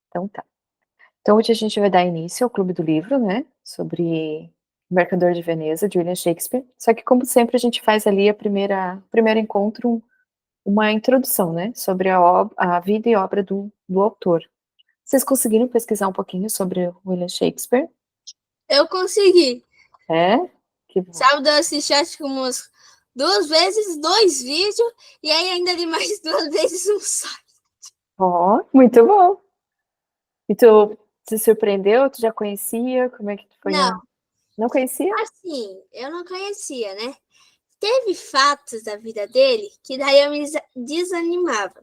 Então tá. Então hoje a gente vai dar início ao Clube do Livro, né, sobre O Mercador de Veneza, de William Shakespeare. Só que como sempre a gente faz ali o primeiro encontro, uma introdução, né, sobre a vida e obra do autor. Vocês conseguiram pesquisar um pouquinho sobre o William Shakespeare? Eu consegui. É? Que bom. Sábado eu assisti acho que umas 2 vezes 2 vídeos e aí ainda li mais 2 vezes um site. Ó, muito bom. E tu se surpreendeu? Tu já conhecia? Como é que foi Não, Não conhecia? assim, eu não conhecia, né? Teve fatos da vida dele que daí eu me desanimava.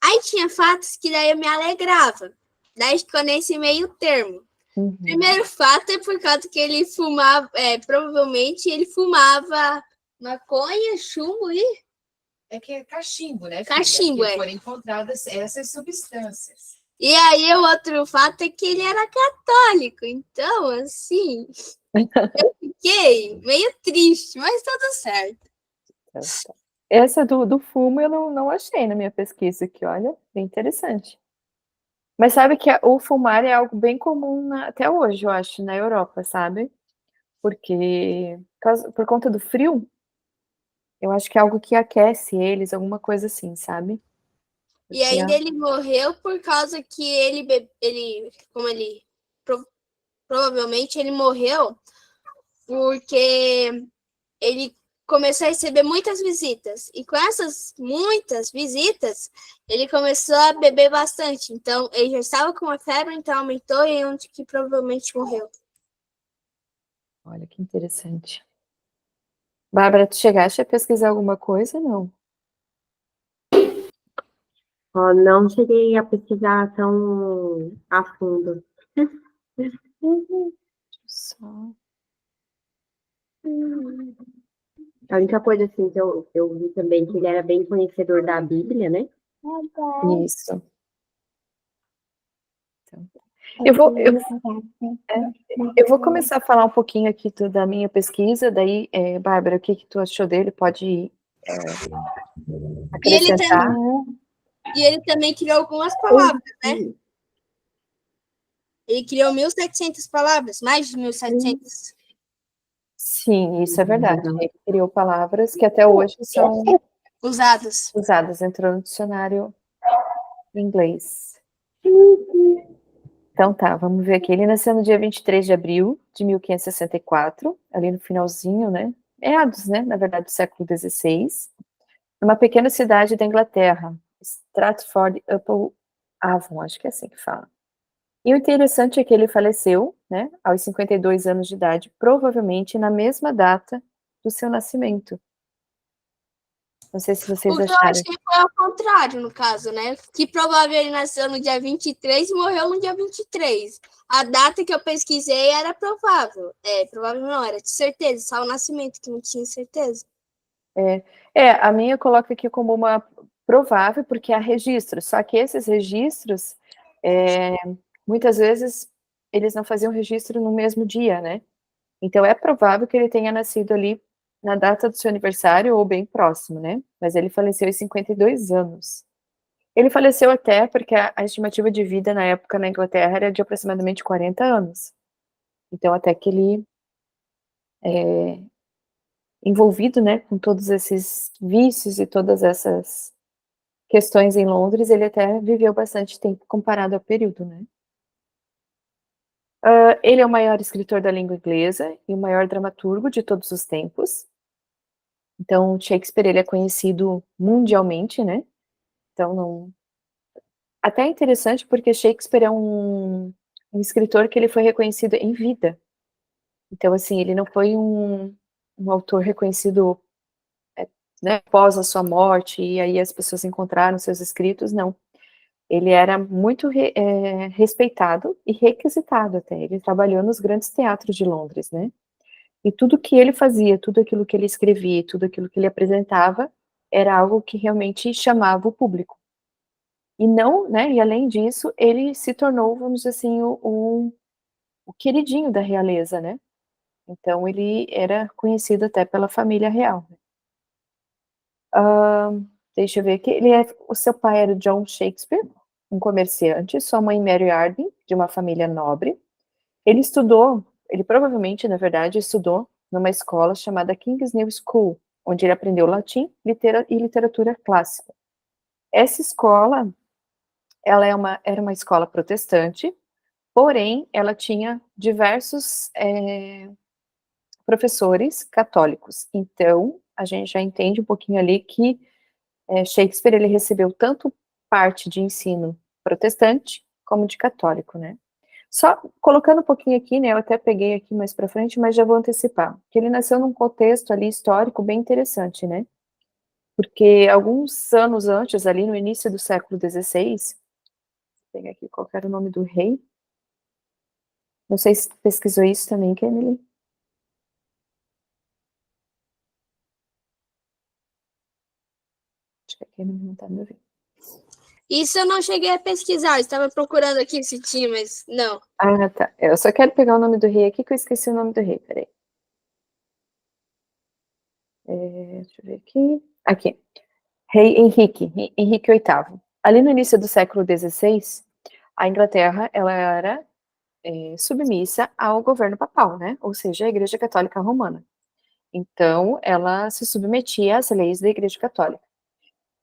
Aí tinha fatos que daí eu me alegrava. Daí ficou nesse meio termo. Uhum. Primeiro fato é por causa que ele fumava, provavelmente ele fumava maconha, chumbo e... É que é cachimbo, né, filha? Cachimbo, que foram encontradas essas substâncias. E aí o outro fato é que ele era católico. Então, assim, eu fiquei meio triste, mas tudo certo. Essa do fumo eu não achei na minha pesquisa aqui, olha, bem interessante. Mas sabe que o fumar é algo bem comum até hoje, eu acho, na Europa, sabe? Porque por conta do frio, eu acho que é algo que aquece eles, alguma coisa assim, sabe? E ainda ele morreu por causa que provavelmente ele morreu porque ele começou a receber muitas visitas. E com essas muitas visitas, ele começou a beber bastante. Então, ele já estava com uma febre, então aumentou e é onde que provavelmente morreu. Olha que interessante. Bárbara, tu chegaste a pesquisar alguma coisa? Não. Não cheguei a pesquisar tão a fundo. Só. A única coisa assim que eu vi também que ele era bem conhecedor da Bíblia, né? Isso. Então, eu vou começar a falar um pouquinho aqui da minha pesquisa, daí, Bárbara, o que tu achou dele? Pode acrescentar. E ele também criou algumas palavras, né? Ele criou 1.700 palavras, mais de 1.700. Sim, isso é verdade. Ele criou palavras que até hoje são usadas, entrou no dicionário em inglês. Então tá, vamos ver aqui. Ele nasceu no dia 23 de abril de 1564, ali no finalzinho, né? Meados, né? Na verdade, do século XVI, numa pequena cidade da Inglaterra, Stratford-upon-Avon, acho que é assim que fala. E o interessante é que ele faleceu, né, aos 52 anos de idade, provavelmente na mesma data do seu nascimento. Não sei se vocês acharam. Eu acho que foi ao contrário, no caso, né? Que provavelmente ele nasceu no dia 23 e morreu no dia 23. A data que eu pesquisei era provável. Provável não, era de certeza, só o nascimento que não tinha certeza. A minha coloca aqui como uma provável, porque há registros, só que esses registros, muitas vezes, eles não faziam registro no mesmo dia, né? Então, é provável que ele tenha nascido ali na data do seu aniversário ou bem próximo, né? Mas ele faleceu aos 52 anos. Ele faleceu até porque a estimativa de vida na época na Inglaterra era de aproximadamente 40 anos. Então, até que ele, envolvido, né, com todos esses vícios e todas essas questões em Londres, ele até viveu bastante tempo comparado ao período, né? Ele é o maior escritor da língua inglesa e o maior dramaturgo de todos os tempos. Então, Shakespeare, ele é conhecido mundialmente, né? Então, não... Até é interessante porque Shakespeare é um escritor que ele foi reconhecido em vida. Então, assim, ele não foi um autor reconhecido, né, após a sua morte, e aí as pessoas encontraram seus escritos, não. Ele era muito respeitado e requisitado até. Ele trabalhou nos grandes teatros de Londres, né? E tudo que ele fazia, tudo aquilo que ele escrevia, tudo aquilo que ele apresentava, era algo que realmente chamava o público. E não, né, e além disso, ele se tornou, vamos dizer assim, o queridinho da realeza, né? Então, ele era conhecido até pela família real. Deixa eu ver aqui. O seu pai era John Shakespeare, um comerciante, sua mãe Mary Arden, de uma família nobre. Ele provavelmente, na verdade, estudou numa escola chamada King's New School, onde ele aprendeu latim e literatura clássica. Essa escola, era uma escola protestante, porém, ela tinha diversos professores católicos. Então, a gente já entende um pouquinho ali que Shakespeare, ele recebeu tanto parte de ensino protestante como de católico, né? Só colocando um pouquinho aqui, né, eu até peguei aqui mais para frente, mas já vou antecipar, que ele nasceu num contexto ali histórico bem interessante, né? Porque alguns anos antes, ali no início do século XVI, vou pegar aqui qual era o nome do rei, não sei se pesquisou isso também, Emily. Acho que a Emily não tá me ouvindo. Isso eu não cheguei a pesquisar, eu estava procurando aqui se tinha, mas não. Ah, tá. Eu só quero pegar o nome do rei aqui, que eu esqueci o nome do rei, peraí. Deixa eu ver aqui. Aqui. Rei Henrique VIII. Ali no início do século XVI, a Inglaterra, ela era submissa ao governo papal, né? Ou seja, a Igreja Católica Romana. Então, ela se submetia às leis da Igreja Católica.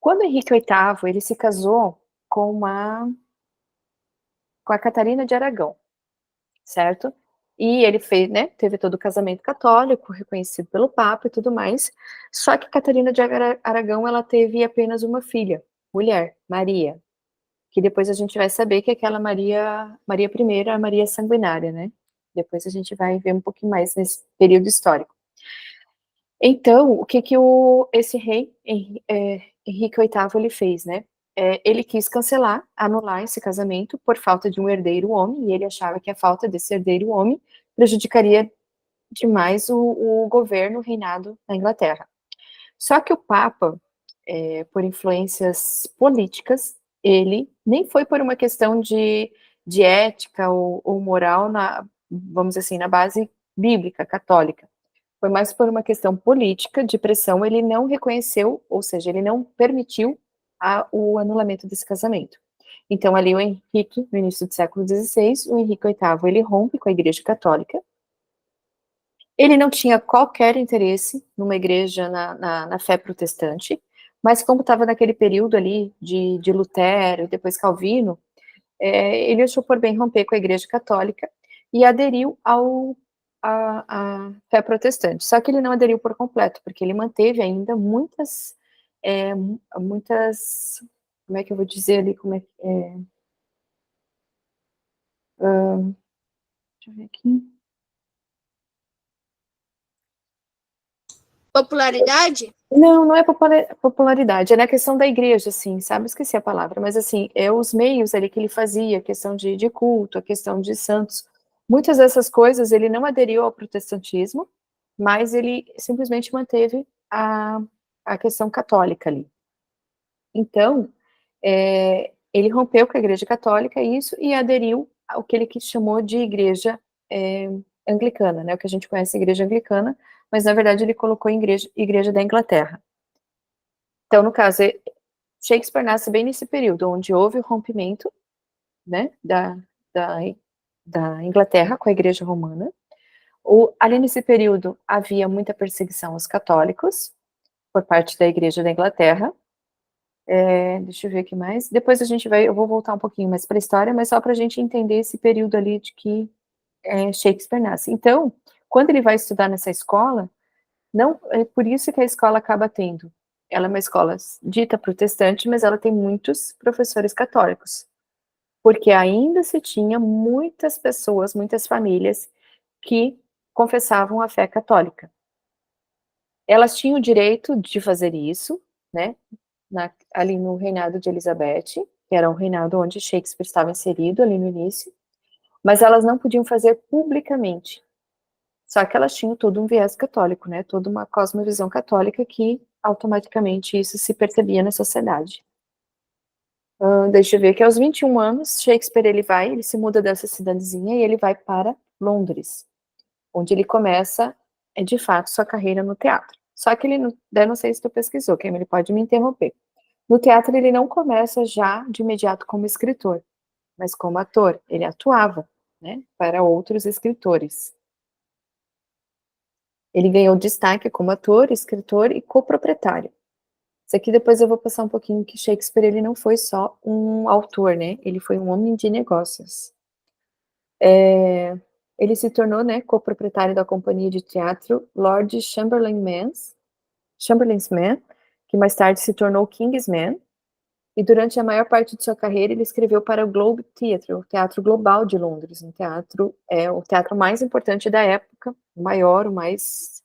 Quando Henrique VIII, ele se casou com a Catarina de Aragão, certo? E ele fez, né, teve todo o casamento católico, reconhecido pelo Papa e tudo mais. Só que Catarina de Aragão, ela teve apenas uma filha, mulher, Maria, que depois a gente vai saber que é aquela Maria I, a Maria Sanguinária, né? Depois a gente vai ver um pouquinho mais nesse período histórico. Então, o que esse rei, Henrique VIII, ele fez, né? Ele quis cancelar, anular esse casamento por falta de um herdeiro homem, e ele achava que a falta desse herdeiro homem prejudicaria demais o governo, o reinado na Inglaterra. Só que o Papa, por influências políticas, ele nem foi por uma questão de ética ou moral, vamos dizer assim, na base bíblica, católica. Foi mais por uma questão política, de pressão, ele não reconheceu, ou seja, ele não permitiu o anulamento desse casamento. Então, ali o Henrique, no início do século XVI, o Henrique VIII, ele rompe com a Igreja Católica. Ele não tinha qualquer interesse numa igreja na fé protestante, mas como estava naquele período ali de Lutero, depois Calvino, ele achou por bem romper com a Igreja Católica e aderiu à fé protestante. Só que ele não aderiu por completo, porque ele manteve ainda muitas, como é que eu vou dizer ali, deixa eu ver aqui. Popularidade? Não é popularidade, é na questão da igreja, assim, sabe? Esqueci a palavra, mas assim, os meios ali que ele fazia, a questão de culto, a questão de santos, muitas dessas coisas ele não aderiu ao protestantismo, mas ele simplesmente manteve a questão católica ali. Então, ele rompeu com a igreja católica isso e aderiu ao que ele chamou de igreja anglicana, né? O que a gente conhece igreja anglicana, mas na verdade ele colocou igreja da Inglaterra. Então, no caso, Shakespeare nasce bem nesse período, onde houve o rompimento, né, da Inglaterra com a Igreja Romana. Ali nesse período havia muita perseguição aos católicos por parte da Igreja da Inglaterra. Deixa eu ver aqui mais. Depois eu vou voltar um pouquinho mais para a história, mas só para a gente entender esse período ali de que Shakespeare nasce. Então, quando ele vai estudar nessa escola, não é por isso que a escola acaba tendo. Ela é uma escola dita protestante, mas ela tem muitos professores católicos, porque ainda se tinha muitas pessoas, muitas famílias que confessavam a fé católica. Elas tinham o direito de fazer isso, né, ali no reinado de Elizabeth, que era um reinado onde Shakespeare estava inserido ali no início, mas elas não podiam fazer publicamente. Só que elas tinham todo um viés católico, né, toda uma cosmovisão católica que automaticamente isso se percebia na sociedade. Deixa eu ver, que aos 21 anos, Shakespeare ele se muda dessa cidadezinha e ele vai para Londres, onde ele começa, de fato, sua carreira no teatro. Só que ele, não sei se tu pesquisou, que ele pode me interromper. No teatro, ele não começa já de imediato como escritor, mas como ator. Ele atuava, né, para outros escritores. Ele ganhou destaque como ator, escritor e coproprietário. Isso aqui depois eu vou passar um pouquinho que Shakespeare ele não foi só um autor, né? Ele foi um homem de negócios. Ele se tornou, né, coproprietário da companhia de teatro Lord Chamberlain's Man, que mais tarde se tornou King's Man. E durante a maior parte de sua carreira, ele escreveu para o Globe Theatre, o Teatro Global de Londres, o teatro mais importante da época, o maior, o mais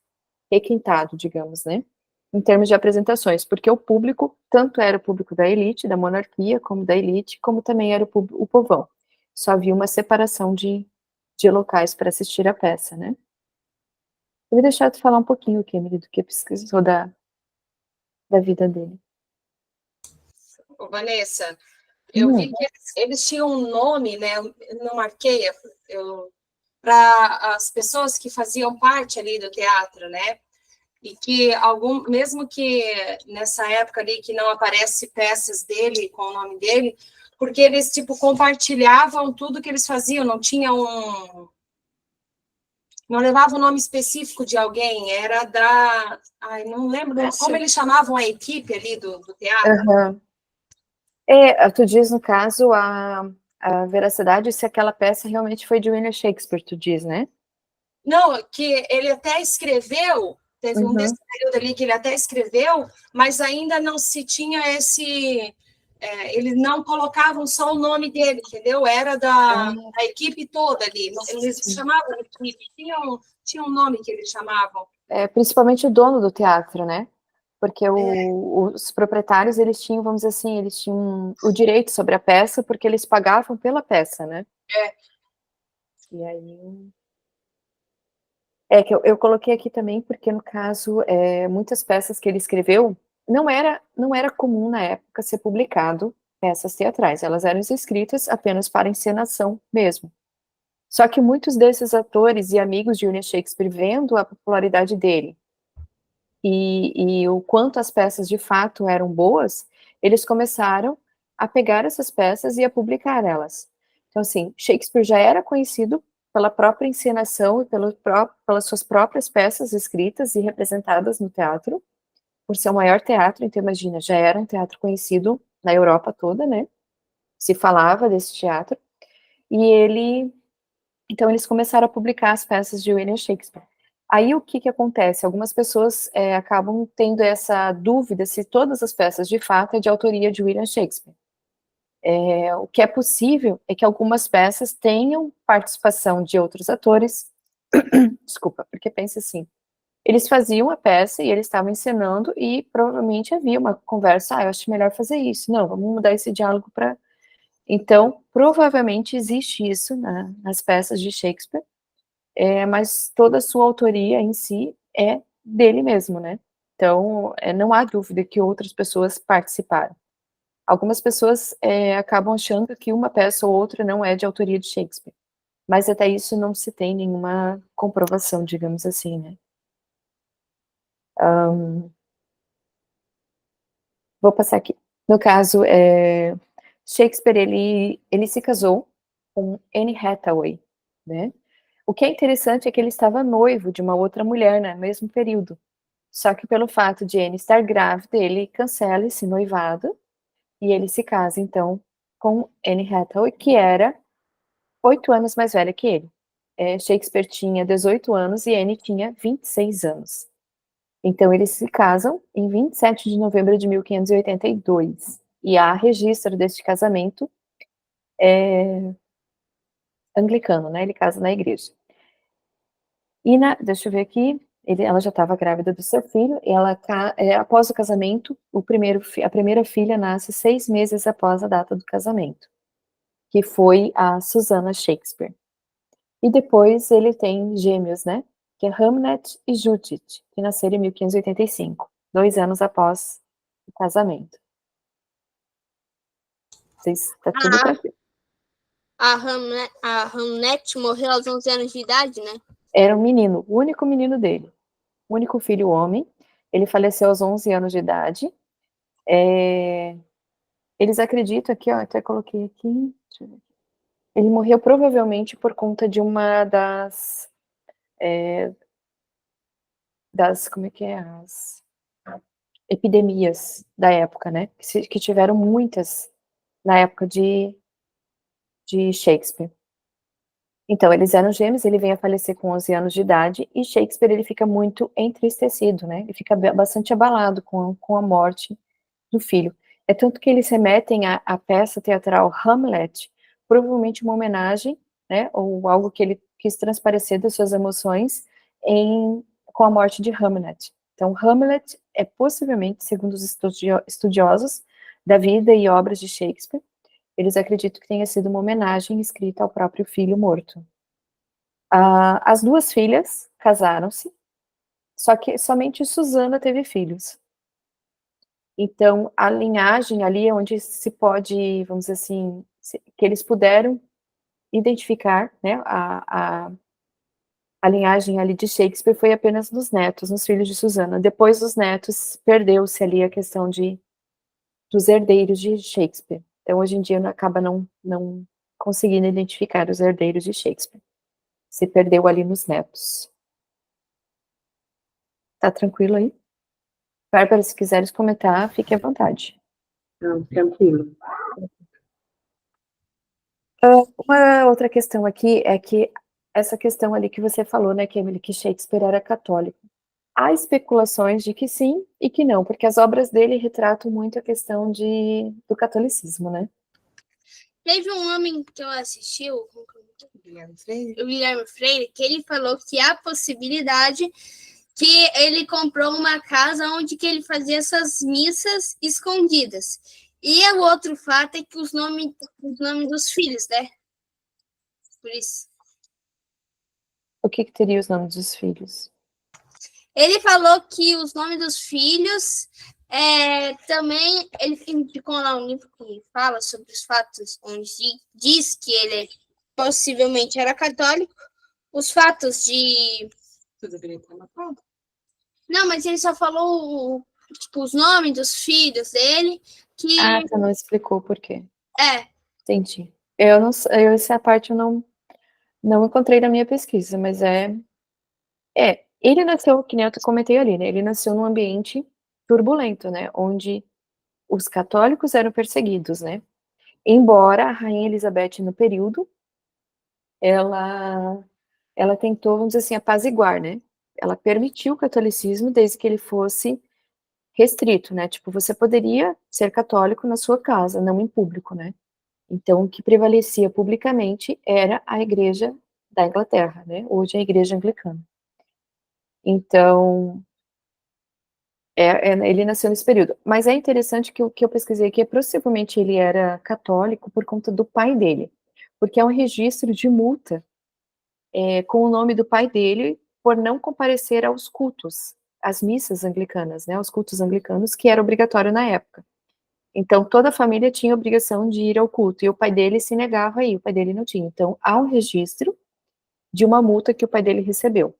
requintado, digamos, né? Em termos de apresentações, porque o público, tanto era o público da elite, da monarquia, como da elite, como também era o povão. Só havia uma separação de locais para assistir a peça, né? Eu vou deixar tu falar um pouquinho, Kemily, do que pesquisou da vida dele. Ô, Vanessa, eu vi que eles tinham um nome, né? Eu não marquei para as pessoas que faziam parte ali do teatro, né? E que mesmo que nessa época ali que não aparece peças dele com o nome dele, porque eles tipo compartilhavam tudo que eles faziam, não levava o nome específico de alguém, era não lembro como eles chamavam a equipe ali do teatro. Uhum. Tu diz, no caso, a veracidade se aquela peça realmente foi de William Shakespeare, tu diz, né? Não, que ele até escreveu, teve um desse período ali que ele até escreveu, mas ainda não se tinha eles não colocavam só o nome dele, entendeu? Era da equipe toda ali, eles chamavam de equipe, tinha um nome que eles chamavam. Principalmente o dono do teatro, né? Porque os proprietários, eles tinham, vamos dizer assim, eles tinham o direito sobre a peça, porque eles pagavam pela peça, né? E aí... que eu coloquei aqui também, porque no caso, muitas peças que ele escreveu, não era comum na época ser publicado peças teatrais, elas eram escritas apenas para encenação mesmo. Só que muitos desses atores e amigos de William Shakespeare, vendo a popularidade dele, e o quanto as peças de fato eram boas, eles começaram a pegar essas peças e a publicar elas. Então, assim, Shakespeare já era conhecido pela própria encenação e pelas suas próprias peças escritas e representadas no teatro, por ser o maior teatro, então imagina, já era um teatro conhecido na Europa toda, né? Se falava desse teatro, então eles começaram a publicar as peças de William Shakespeare. Aí o que acontece? Algumas pessoas acabam tendo essa dúvida se todas as peças de fato é de autoria de William Shakespeare. O que é possível é que algumas peças tenham participação de outros atores. Desculpa, porque pensa assim, eles faziam a peça e eles estavam encenando e provavelmente havia uma conversa, eu acho melhor fazer isso, não, vamos mudar esse diálogo para... Então, provavelmente existe isso nas peças de Shakespeare, mas toda a sua autoria em si é dele mesmo, né? Então, não há dúvida que outras pessoas participaram. Algumas pessoas acabam achando que uma peça ou outra não é de autoria de Shakespeare, mas até isso não se tem nenhuma comprovação, digamos assim, né? Vou passar aqui. No caso, Shakespeare, ele se casou com Anne Hathaway, né? O que é interessante é que ele estava noivo de uma outra mulher, né, no mesmo período. Só que pelo fato de Anne estar grávida, ele cancela esse noivado e ele se casa, então, com Anne Hathaway, que era 8 anos mais velha que ele. Shakespeare tinha 18 anos e Anne tinha 26 anos. Então, eles se casam em 27 de novembro de 1582. E há registro deste casamento anglicano, né? Ele casa na igreja. E deixa eu ver aqui, ela já estava grávida do seu filho, e após o casamento, a primeira filha nasce 6 meses após a data do casamento, que foi a Susanna Shakespeare. E depois ele tem gêmeos, né? Que é Hamnet e Judith, que nasceram em 1585, 2 anos após o casamento. Está tudo tranquilo. A Hamnet morreu aos 11 anos de idade, né? Era um menino, o único menino dele. O único filho homem. Ele faleceu aos 11 anos de idade. Eles acreditam aqui, ó, até coloquei aqui, deixa eu ver. Ele morreu provavelmente por conta de uma das como é que é? As epidemias da época, né, que tiveram muitas na época de Shakespeare. Então, eles eram gêmeos, ele vem a falecer com 11 anos de idade, e Shakespeare, ele fica muito entristecido, né, ele fica bastante abalado com a morte do filho. É tanto que eles remetem à peça teatral Hamlet, provavelmente uma homenagem, né, ou algo que ele quis transparecer das suas emoções com a morte de Hamlet. Então, Hamlet é possivelmente, segundo os estudiosos da vida e obras de Shakespeare, eles acreditam que tenha sido uma homenagem escrita ao próprio filho morto. As duas filhas casaram-se, só que somente Susana teve filhos. Então, a linhagem ali, onde se pode, vamos dizer assim, que eles puderam identificar, né, a linhagem ali de Shakespeare foi apenas nos netos, nos filhos de Susana. Depois dos netos, perdeu-se ali a questão dos herdeiros de Shakespeare. Então, hoje em dia, acaba não conseguindo identificar os herdeiros de Shakespeare. Se perdeu ali nos netos. Tá tranquilo aí? Bárbara, se quiseres comentar, fique à vontade. Não, tranquilo. Uma outra questão aqui é que essa questão ali que você falou, né, Emily, que Shakespeare era católico. Há especulações de que sim e que não, porque as obras dele retratam muito a questão do catolicismo, né? Teve um homem que eu assisti, o Guilherme Freire. o Guilherme Freire, que ele falou que há possibilidade que ele comprou uma casa onde que ele fazia essas missas escondidas. E o outro fato é que os nomes dos filhos, né? Por isso. O que teria os nomes dos filhos? Ele falou que os nomes dos filhos também, ele indicou lá um livro que fala sobre os fatos, onde diz que ele possivelmente era católico. Os fatos de... Tudo bem, tá na pauta. Não, mas ele só falou tipo, os nomes dos filhos dele, que... Ah, você não explicou por quê. Entendi. Essa parte eu não encontrei na minha pesquisa, mas ele nasceu, que nem eu comentei ali, né, ele nasceu num ambiente turbulento, né, onde os católicos eram perseguidos, né, embora a rainha Elizabeth, no período, ela tentou, vamos dizer assim, apaziguar, né, ela permitiu o catolicismo desde que ele fosse restrito, né, tipo, você poderia ser católico na sua casa, não em público, né, então o que prevalecia publicamente era a igreja da Inglaterra, né, hoje é a igreja anglicana. Então, ele nasceu nesse período. Mas é interessante que o que eu pesquisei aqui possivelmente ele era católico por conta do pai dele, porque é um registro de multa com o nome do pai dele por não comparecer aos cultos, às missas anglicanas, né, aos cultos anglicanos, que era obrigatório na época. Então, toda a família tinha a obrigação de ir ao culto, e o pai dele se negava a ir, o pai dele não tinha. Então, há um registro de uma multa que o pai dele recebeu.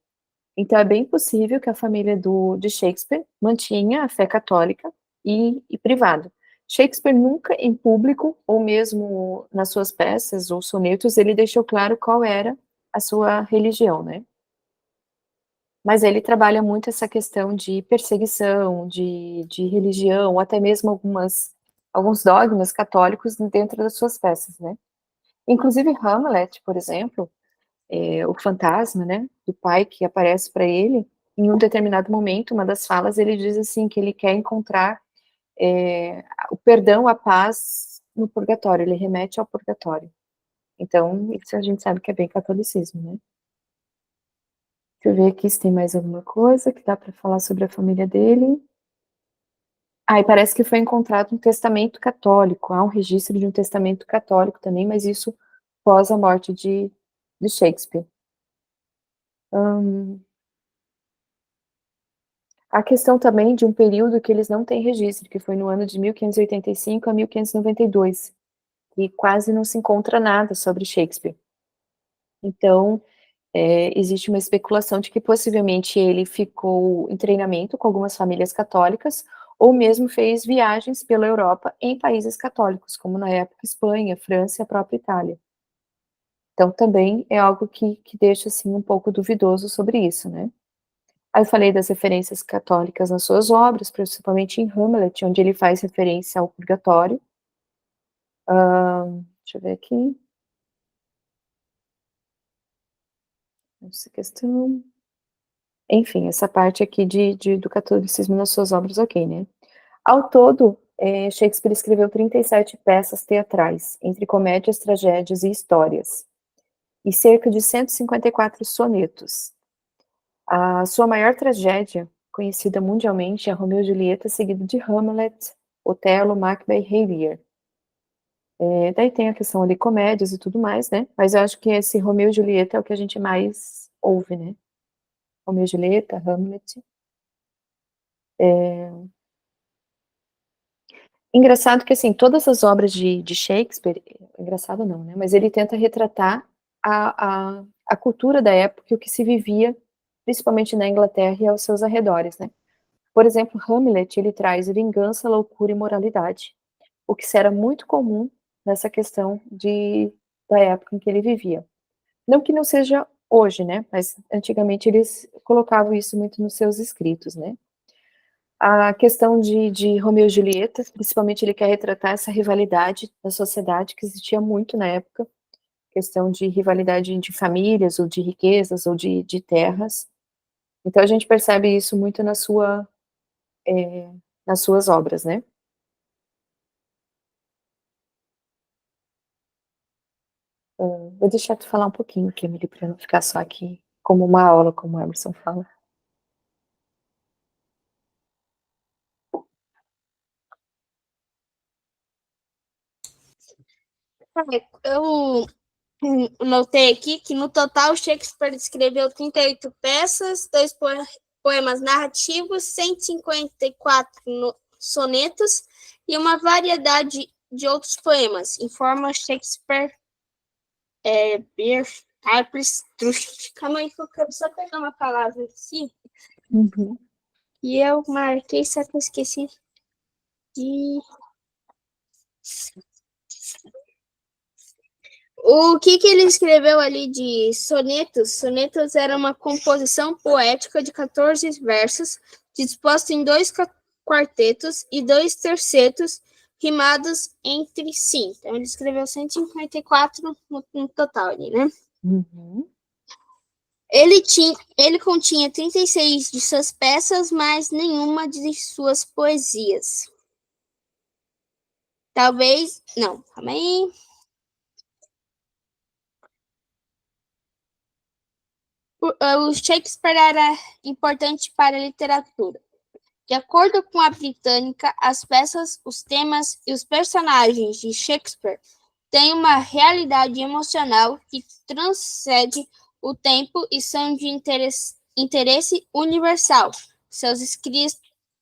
Então, é bem possível que a família de Shakespeare mantinha a fé católica e privada. Shakespeare nunca, em público, ou mesmo nas suas peças ou sonetos, ele deixou claro qual era a sua religião, né? Mas ele trabalha muito essa questão de perseguição, de religião, até mesmo alguns dogmas católicos dentro das suas peças, né? Inclusive Hamlet, por exemplo, o fantasma, né, do pai que aparece para ele, em um determinado momento, uma das falas, ele diz assim, que ele quer encontrar o perdão, a paz no purgatório, ele remete ao purgatório. Então, isso a gente sabe que é bem catolicismo, né? Deixa eu ver aqui se tem mais alguma coisa que dá para falar sobre a família dele. E parece que foi encontrado um testamento católico, há um registro de um testamento católico também, mas isso pós a morte de Shakespeare. A questão também de um período que eles não têm registro, que foi no ano de 1585 a 1592, e quase não se encontra nada sobre Shakespeare. Então, existe uma especulação de que possivelmente ele ficou em treinamento com algumas famílias católicas, ou mesmo fez viagens pela Europa em países católicos, como na época Espanha, França e a própria Itália. Então também é algo que deixa, assim, um pouco duvidoso sobre isso, né. Aí eu falei das referências católicas nas suas obras, principalmente em Hamlet, onde ele faz referência ao purgatório. Deixa eu ver aqui. Essa questão. Enfim, essa parte aqui do catolicismo nas suas obras, ok, né. Ao todo, Shakespeare escreveu 37 peças teatrais, entre comédias, tragédias e histórias, e cerca de 154 sonetos. A sua maior tragédia, conhecida mundialmente, é Romeu e Julieta, seguido de Hamlet, Otelo, Macbeth e Rei Lear. Daí tem a questão ali, comédias e tudo mais, né, mas eu acho que esse Romeu e Julieta é o que a gente mais ouve, né. Romeu e Julieta, Hamlet. Engraçado que, assim, todas as obras de Shakespeare, engraçado não, né, mas ele tenta retratar a cultura da época e o que se vivia, principalmente na Inglaterra e aos seus arredores, né. Por exemplo, Hamlet, ele traz vingança, loucura e moralidade, o que era muito comum nessa questão da época em que ele vivia. Não que não seja hoje, né, mas antigamente eles colocavam isso muito nos seus escritos, né. A questão de Romeu e Julieta, principalmente ele quer retratar essa rivalidade da sociedade que existia muito na época, questão de rivalidade de famílias, ou de riquezas, ou de terras. Então a gente percebe isso muito nas suas obras, né. Vou deixar tu falar um pouquinho aqui, Emily, para não ficar só aqui como uma aula, como o Emerson fala. Eu notei aqui que no total Shakespeare escreveu 38 peças, 2 poemas narrativos, 154 sonetos e uma variedade de outros poemas, informa Shakespeare Calma aí que eu quero só pegar uma palavra aqui. Uhum. E eu marquei, só que eu esqueci de... O que ele escreveu ali de sonetos? Sonetos era uma composição poética de 14 versos, disposta em 2 quartetos e 2 tercetos, rimados entre si. Então, ele escreveu 154 no total ali, né? Uhum. Ele continha 36 de suas peças, mas nenhuma de suas poesias. Talvez... Não, calma aí. O Shakespeare era importante para a literatura. De acordo com a britânica, as peças, os temas e os personagens de Shakespeare têm uma realidade emocional que transcende o tempo e são de interesse universal. Seus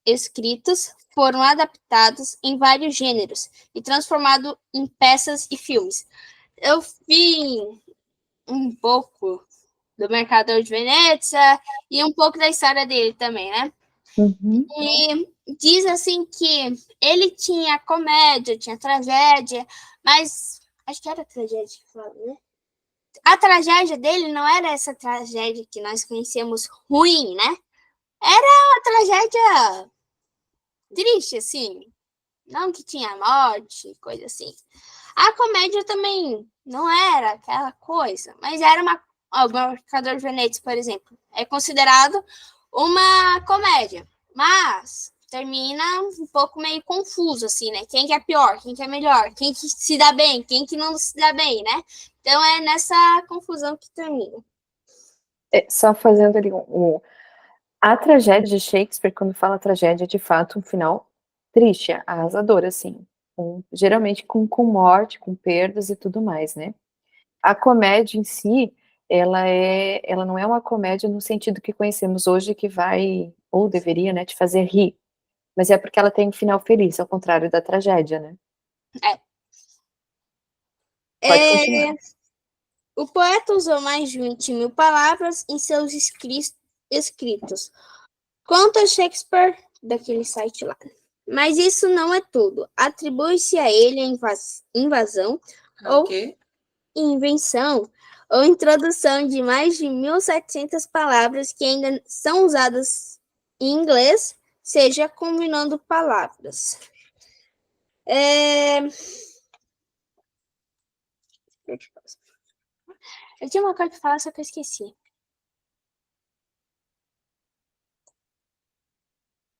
escritos foram adaptados em vários gêneros e transformados em peças e filmes. Eu vi um pouco do Mercador de Veneza e um pouco da história dele também, né? Uhum. E diz assim que ele tinha comédia, tinha tragédia, mas acho que era tragédia que falava, né? A tragédia dele não era essa tragédia que nós conhecemos ruim, né? Era uma tragédia triste, assim. Não que tinha morte, coisa assim. A comédia também não era aquela coisa, mas era uma... O Mercador de Veneza, por exemplo, é considerado uma comédia, mas termina um pouco meio confuso, assim, né? Quem que é pior, quem que é melhor, quem que se dá bem, quem que não se dá bem, né? Então é nessa confusão que termina. Só fazendo ali a tragédia de Shakespeare, quando fala tragédia, é de fato um final triste, arrasador, assim, geralmente com morte, com perdas e tudo mais, né. A comédia em si, ela não é uma comédia no sentido que conhecemos hoje, que vai, ou deveria, né, te fazer rir, mas é porque ela tem um final feliz, ao contrário da tragédia, né. Pode continuar. O poeta usou mais de 20.000 palavras em seus escritos. Conta Shakespeare daquele site lá. Mas isso não é tudo. Atribui-se a ele a invasão ou Ok. invenção ou introdução de mais de 1.700 palavras que ainda são usadas em inglês, seja combinando palavras. Eu tinha uma coisa para falar, só que eu esqueci.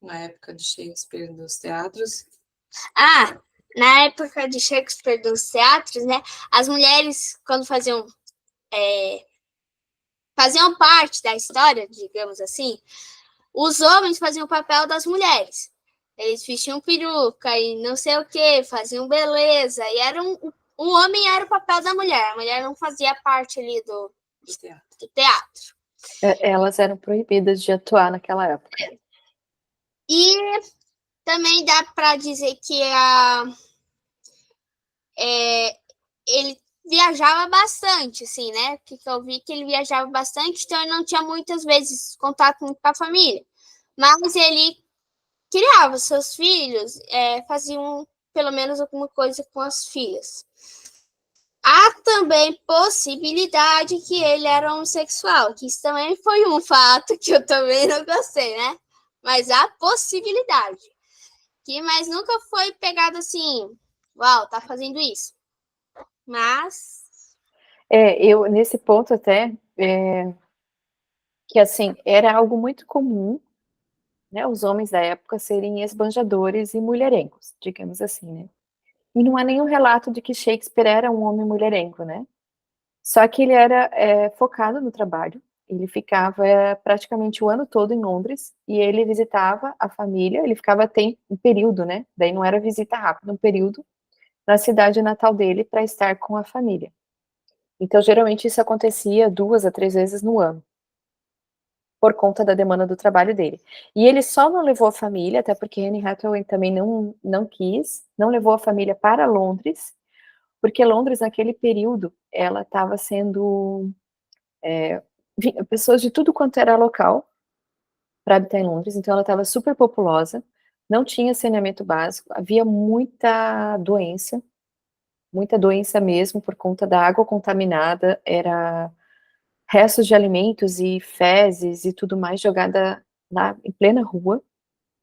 Na época de Shakespeare nos teatros. Ah, na época de Shakespeare dos teatros, né? As mulheres, quando faziam parte da história, digamos assim, os homens faziam o papel das mulheres. Eles vestiam peruca e não sei o que, faziam beleza. E o homem era o papel da mulher. A mulher não fazia parte ali do teatro. Elas eram proibidas de atuar naquela época. E também dá para dizer que ele viajava bastante, assim, né? Porque eu vi que ele viajava bastante, então ele não tinha muitas vezes contato com a família. Mas ele criava seus filhos, faziam pelo menos alguma coisa com as filhas. Há também possibilidade que ele era homossexual, que isso também foi um fato que eu também não gostei, né? Mas há possibilidade. Mas nunca foi pegado assim, uau, tá fazendo isso. Mas... Eu, nesse ponto até, que assim, era algo muito comum, né, os homens da época serem esbanjadores e mulherengos, digamos assim, né? E não há nenhum relato de que Shakespeare era um homem mulherengo, né? Só que ele era focado no trabalho, ele ficava praticamente o ano todo em Londres, e ele visitava a família, ele ficava um período, né? Daí não era visita rápida, um período na cidade natal dele para estar com a família. Então, geralmente, isso acontecia 2 a 3 vezes no ano, por conta da demanda do trabalho dele. E ele só não levou a família, até porque Anne Hathaway também não quis, não levou a família para Londres, porque Londres, naquele período, ela estava sendo... pessoas de tudo quanto era local para habitar em Londres, então ela estava super populosa, não tinha saneamento básico, havia muita doença mesmo, por conta da água contaminada, era restos de alimentos e fezes e tudo mais jogada em plena rua,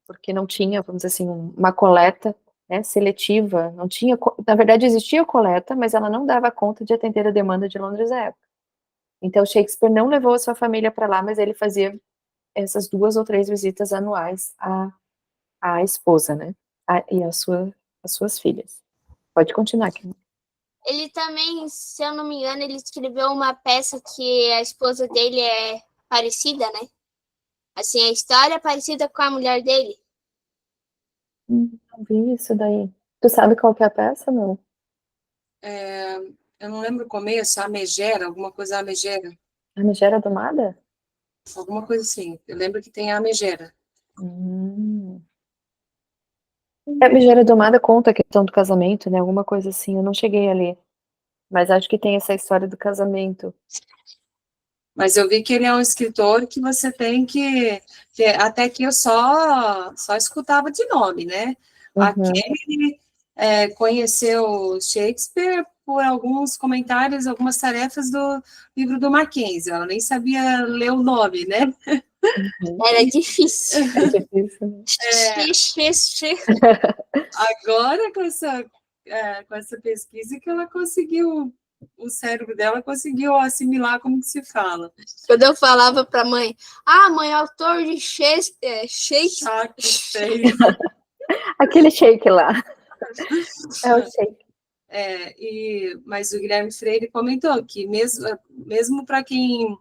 porque não tinha, vamos dizer assim, uma coleta, né, seletiva, não tinha, na verdade existia coleta, mas ela não dava conta de atender a demanda de Londres à época. Então Shakespeare não levou a sua família para lá, mas ele fazia essas 2 ou 3 visitas anuais à esposa, né, e as suas filhas. Pode continuar, Kim. Ele também, se eu não me engano, ele escreveu uma peça que a esposa dele é parecida, né? Assim, a história é parecida com a mulher dele. Não vi isso daí. Tu sabe qual que é a peça, não? Eu não lembro o começo, a megera, alguma coisa a megera. A Megera Domada? Alguma coisa assim. Eu lembro que tem a megera. A Megera Domada conta a questão do casamento, né? Alguma coisa assim, eu não cheguei a ler. Mas acho que tem essa história do casamento. Mas eu vi que ele é um escritor que você tem que até que eu só escutava de nome, né? Uhum. Aquele conheceu Shakespeare por alguns comentários, algumas tarefas do livro do Mackenzie. Ela nem sabia ler o nome, né? Uhum. Era difícil. É difícil. Agora, com essa pesquisa, que ela conseguiu, o cérebro dela conseguiu assimilar como que se fala. Quando eu falava para a mãe, mãe, autor de Shakespeare. Aquele shake lá. É o shake. Mas o Guilherme Freire comentou que mesmo para quem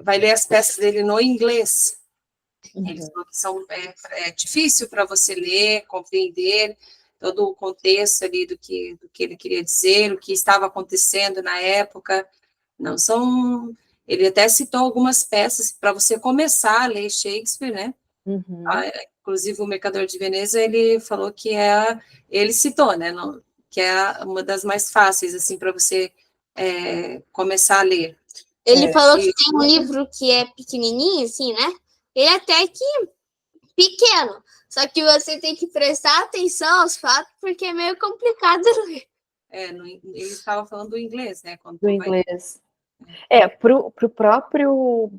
vai ler as peças dele no inglês, eles são difícil para você ler, compreender todo o contexto ali do que ele queria dizer, o que estava acontecendo na época. Não são. Ele até citou algumas peças para você começar a ler Shakespeare, né? Uhum. Inclusive o Mercador de Veneza, ele falou que ele citou, né? Que é uma das mais fáceis assim para você começar a ler. Ele falou que tem um livro que é pequenininho, assim, né? Ele até que pequeno. Só que você tem que prestar atenção aos fatos, porque é meio complicado ler. Ele estava falando do inglês, né? Quando Do inglês. Pro próprio,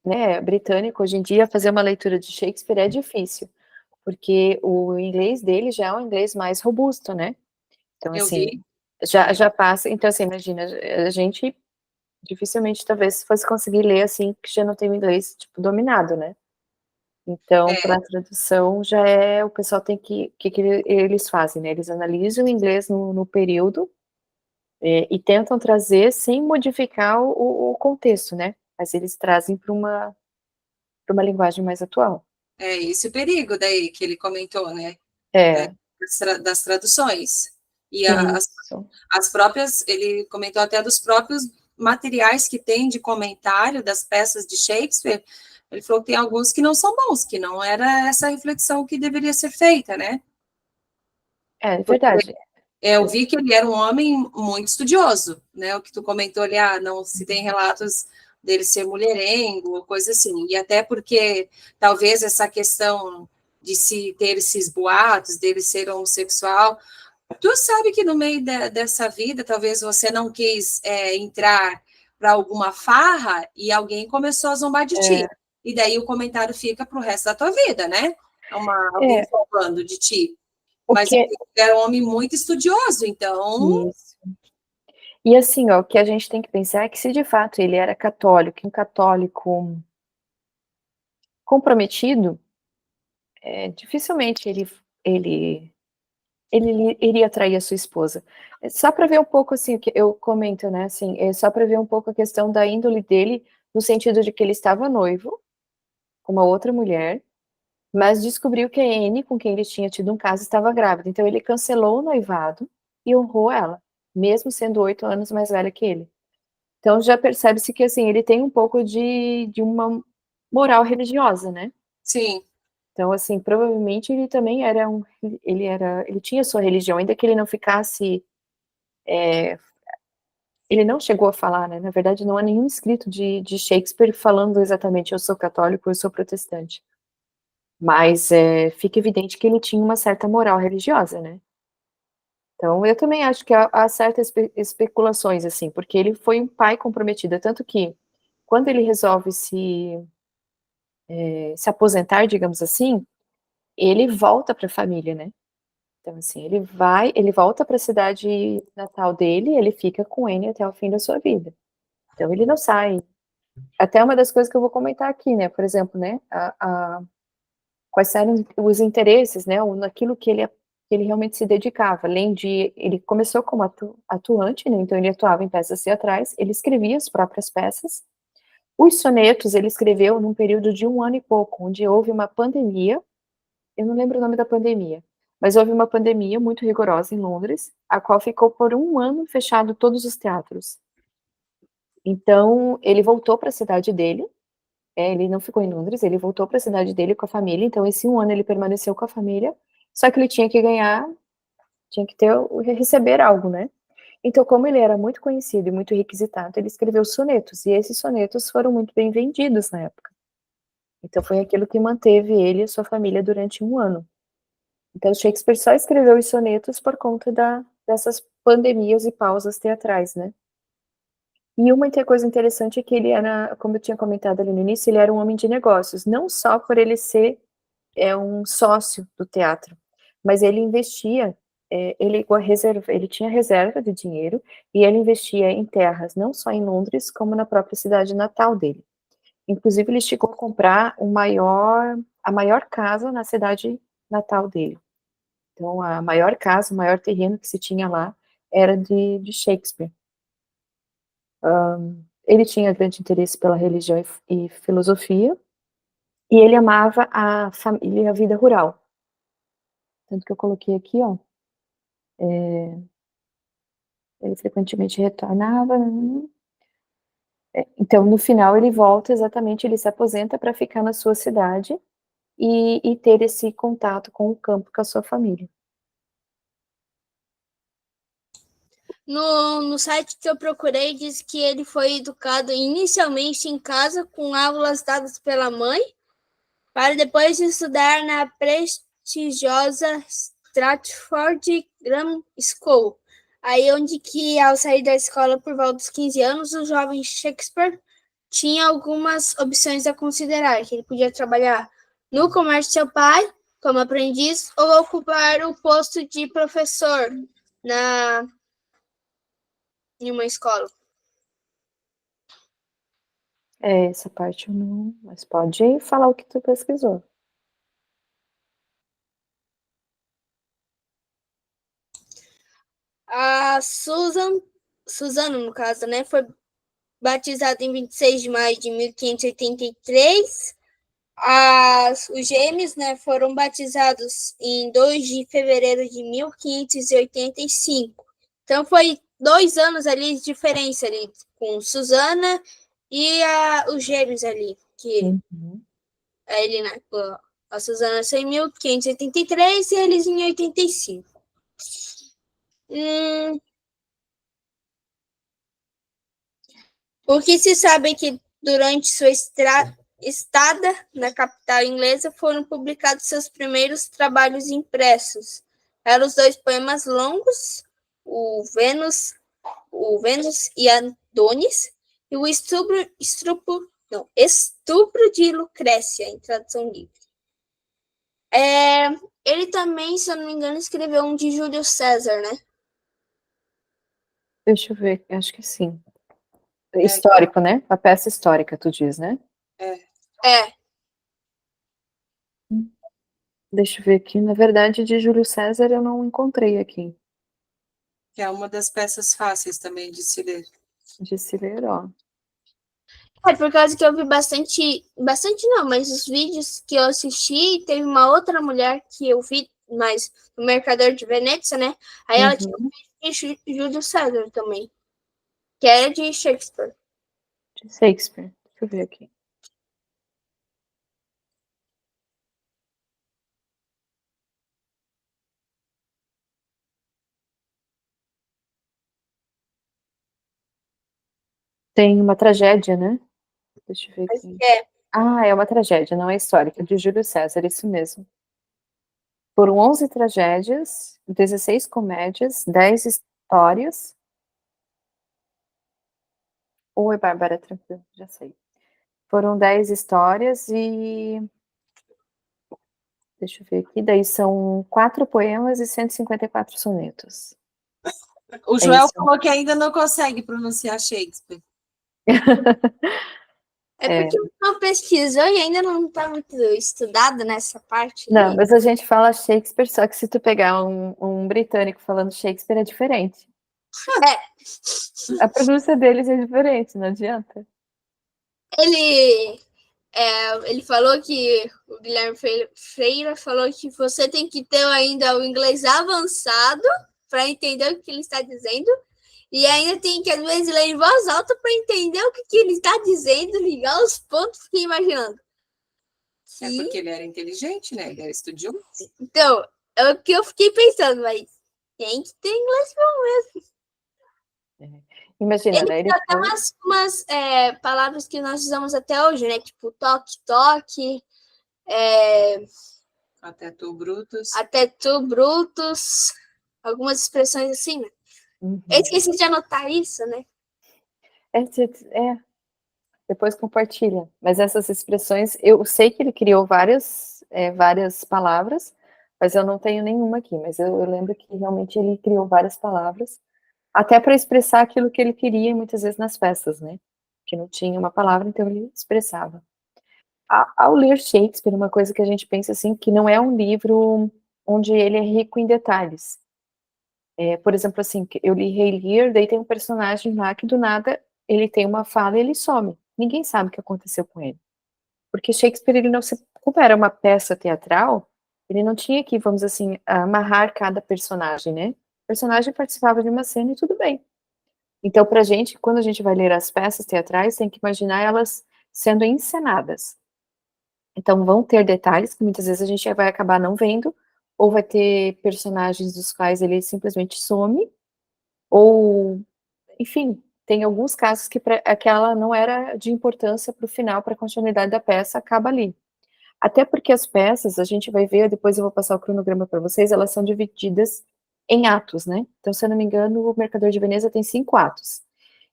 né, britânico, hoje em dia, fazer uma leitura de Shakespeare é difícil, porque o inglês dele já é um inglês mais robusto, né? Então, Eu assim, vi. já passa. Então, assim, imagina, a gente dificilmente, talvez, fosse conseguir ler assim, que já não tem o inglês, tipo, dominado, né? Então, para a tradução, já é, o pessoal tem que eles fazem, né? Eles analisam o inglês no período e tentam trazer sem modificar o contexto, né? Mas eles trazem para uma linguagem mais atual. É esse o perigo daí que ele comentou, né? É. Das traduções. E Isso. as próprias, ele comentou até dos próprios materiais que tem de comentário das peças de Shakespeare. Ele falou que tem alguns que não são bons, que não era essa reflexão que deveria ser feita, né? É verdade. Eu vi que ele era um homem muito estudioso, né? O que tu comentou ali, não se tem relatos dele ser mulherengo, ou coisa assim. E até porque talvez essa questão de se ter esses boatos, dele ser homossexual, tu sabe que no meio dessa vida, talvez você não quis entrar para alguma farra e alguém começou a zombar de ti. E daí o comentário fica para o resto da tua vida, né? Alguém zombando de ti. Mas ele era um homem muito estudioso, então... Isso. E assim, ó, o que a gente tem que pensar é que se de fato ele era católico, um católico comprometido, dificilmente ele iria trair a sua esposa. Só para ver um pouco, assim, o que eu comento, né, assim, só para ver um pouco a questão da índole dele, no sentido de que ele estava noivo com uma outra mulher, mas descobriu que a Anne, com quem ele tinha tido um caso, estava grávida. Então ele cancelou o noivado e honrou ela, mesmo sendo 8 anos mais velha que ele. Então já percebe-se que, assim, ele tem um pouco de uma moral religiosa, né? Sim. Então, assim, provavelmente ele também ele tinha sua religião, ainda que ele não ficasse, ele não chegou a falar, né? Na verdade, não há nenhum escrito de Shakespeare falando exatamente eu sou católico, eu sou protestante. Mas fica evidente que ele tinha uma certa moral religiosa, né? Então, eu também acho que há certas especulações, assim, porque ele foi um pai comprometido, tanto que quando ele resolve se aposentar, digamos assim, ele volta para a família, né? Então, assim, ele volta para a cidade natal dele, ele fica com ele até o fim da sua vida. Então, ele não sai. Até uma das coisas que eu vou comentar aqui, né? Por exemplo, né? Quais eram os interesses, né? Naquilo que ele realmente se dedicava. Além de, ele começou como atuante, né? Então, ele atuava em peças teatrais, ele escrevia as próprias peças. Os sonetos ele escreveu num período de 1 ano e pouco, onde houve uma pandemia. Eu não lembro o nome da pandemia, mas houve uma pandemia muito rigorosa em Londres, a qual ficou por 1 ano fechado todos os teatros. Então, ele voltou para a cidade dele, ele não ficou em Londres, ele voltou para a cidade dele com a família, então esse 1 ano ele permaneceu com a família, só que ele tinha que receber algo, né? Então, como ele era muito conhecido e muito requisitado, ele escreveu sonetos, e esses sonetos foram muito bem vendidos na época. Então, foi aquilo que manteve ele e a sua família durante 1 ano. Então, Shakespeare só escreveu os sonetos por conta dessas pandemias e pausas teatrais, né? E uma coisa interessante é que ele era, como eu tinha comentado ali no início, ele era um homem de negócios, não só por ele ser um sócio do teatro, mas ele investia, ele tinha reserva de dinheiro e ele investia em terras, não só em Londres, como na própria cidade natal dele. Inclusive, ele chegou a comprar a maior casa na cidade natal dele. Então, a maior casa, o maior terreno que se tinha lá era de Shakespeare. Ele tinha grande interesse pela religião e filosofia, e ele amava a família e a vida rural. Tanto que eu coloquei aqui, ó, ele frequentemente retornava. Então, no final, ele volta exatamente, ele se aposenta para ficar na sua cidade e ter esse contato com o campo, com a sua família. No site que eu procurei, diz que ele foi educado inicialmente em casa, com aulas dadas pela mãe, para depois estudar na prestigiosa Stratford Grammar School. Aí onde que, ao sair da escola por volta dos 15 anos, o jovem Shakespeare tinha algumas opções a considerar, que ele podia trabalhar no comércio do seu pai, como aprendiz, ou ocupar o posto de professor em uma escola. Essa parte eu não... Mas pode falar o que tu pesquisou. A Susana, no caso, né, foi batizada em 26 de maio de 1583. Os gêmeos, né, foram batizados em 2 de fevereiro de 1585. Então, foi 2 anos ali de diferença ali, com Susana e os gêmeos ali, que ele, né, a Susana nasceu em 1583 e eles em 85. O que se sabe é que durante sua estada na capital inglesa foram publicados seus primeiros trabalhos impressos. Eram os 2 poemas longos, o Vênus e Adonis, e o Estupro de Lucrécia, em tradução livre. Ele também, se eu não me engano, escreveu um de Júlio César, né? Deixa eu ver, acho que sim. Histórico, né? A peça histórica, tu diz, né? Deixa eu ver aqui. Na verdade, de Júlio César eu não encontrei aqui. Que é uma das peças fáceis também de se ler. De se ler, ó. Por causa que eu vi bastante não, mas os vídeos que eu assisti, teve uma outra mulher que eu vi, mas no Mercador de Veneza, né? Aí ela tinha um vídeo de Júlio César também, que era de Shakespeare. De Shakespeare. Deixa eu ver aqui. Tem uma tragédia, né? Deixa eu ver aqui. É uma tragédia, não é histórica, de Júlio César, isso mesmo. Foram 11 tragédias, 16 comédias, 10 histórias. Oi, Bárbara, tranquilo, já sei. Foram 10 histórias e... Deixa eu ver aqui, daí são 4 poemas e 154 sonetos. O Joel falou que ainda não consegue pronunciar Shakespeare. Porque não pesquisou e ainda não está muito estudado nessa parte. Não, mas a gente fala Shakespeare, só que se tu pegar um britânico falando Shakespeare é diferente. A pronúncia deles é diferente, não adianta. Ele falou que o Guilherme Freire falou que você tem que ter ainda o inglês avançado para entender o que ele está dizendo e ainda tem que às vezes ler em voz alta para entender o que ele está dizendo, ligar os pontos, fiquei imaginando. Porque ele era inteligente, né? Ele era estudioso. Então, é o que eu fiquei pensando, mas tem que ter inglês bom mesmo. Imagina, ele né? tem até umas palavras que nós usamos até hoje, né? Tipo, toque, Até tu, Brutus. Algumas expressões assim, né? Eu esqueci de anotar isso, né? Depois compartilha. Mas essas expressões, eu sei que ele criou várias palavras, mas eu não tenho nenhuma aqui. Mas eu lembro que realmente ele criou várias palavras, até para expressar aquilo que ele queria, muitas vezes nas peças, né? Que não tinha uma palavra, então ele expressava. Ao ler Shakespeare, uma coisa que a gente pensa assim, que não é um livro onde ele é rico em detalhes. Por exemplo, assim, eu li Rei Lear, daí tem um personagem lá que do nada ele tem uma fala e ele some. Ninguém sabe o que aconteceu com ele. Porque Shakespeare, ele não se... Como era uma peça teatral, ele não tinha que, vamos dizer assim, amarrar cada personagem, né? O personagem participava de uma cena e tudo bem. Então, pra gente, quando a gente vai ler as peças teatrais, tem que imaginar elas sendo encenadas. Então, vão ter detalhes que muitas vezes a gente vai acabar não vendo, ou vai ter personagens dos quais ele simplesmente some, ou, enfim, tem alguns casos que aquela não era de importância para o final, para a continuidade da peça, acaba ali. Até porque as peças, a gente vai ver, depois eu vou passar o cronograma para vocês, elas são divididas em atos, né? Então, se eu não me engano, o Mercador de Veneza tem 5 atos.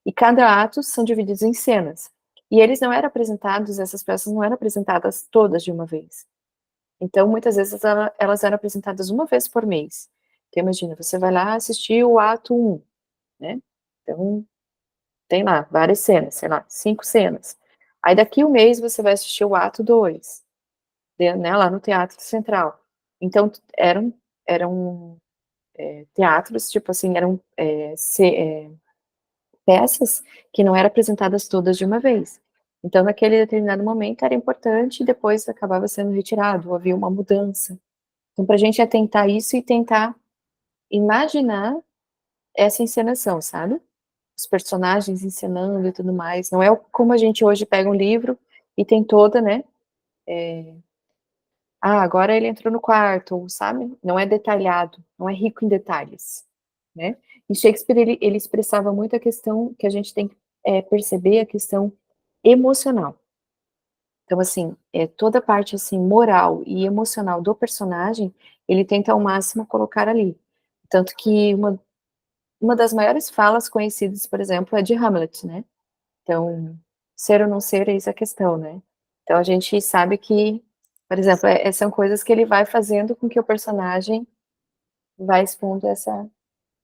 E cada ato são divididos em cenas. E eles não eram apresentados, essas peças não eram apresentadas todas de uma vez. Então, muitas vezes, elas eram apresentadas uma vez por mês. Então, imagina, você vai lá assistir o ato 1, né? Então, tem lá várias cenas, sei lá, 5 cenas. Aí, daqui um mês, você vai assistir o ato 2, né, lá no Teatro Central. Então, eram teatros, tipo assim, eram peças que não eram apresentadas todas de uma vez. Então, naquele determinado momento era importante e depois acabava sendo retirado, havia uma mudança. Então, para a gente atentar isso e tentar imaginar essa encenação, sabe? Os personagens encenando e tudo mais. Não é como a gente hoje pega um livro e tem toda, né? Agora ele entrou no quarto, sabe? Não é detalhado, não é rico em detalhes, né? E Shakespeare, ele expressava muito a questão que a gente tem que perceber, a questão emocional. Então, assim, toda a parte, assim, moral e emocional do personagem, ele tenta ao máximo colocar ali. Tanto que uma das maiores falas conhecidas, por exemplo, é de Hamlet, né? Então, ser ou não ser, eis a questão, né? Então, a gente sabe que, por exemplo, são coisas que ele vai fazendo com que o personagem vai expondo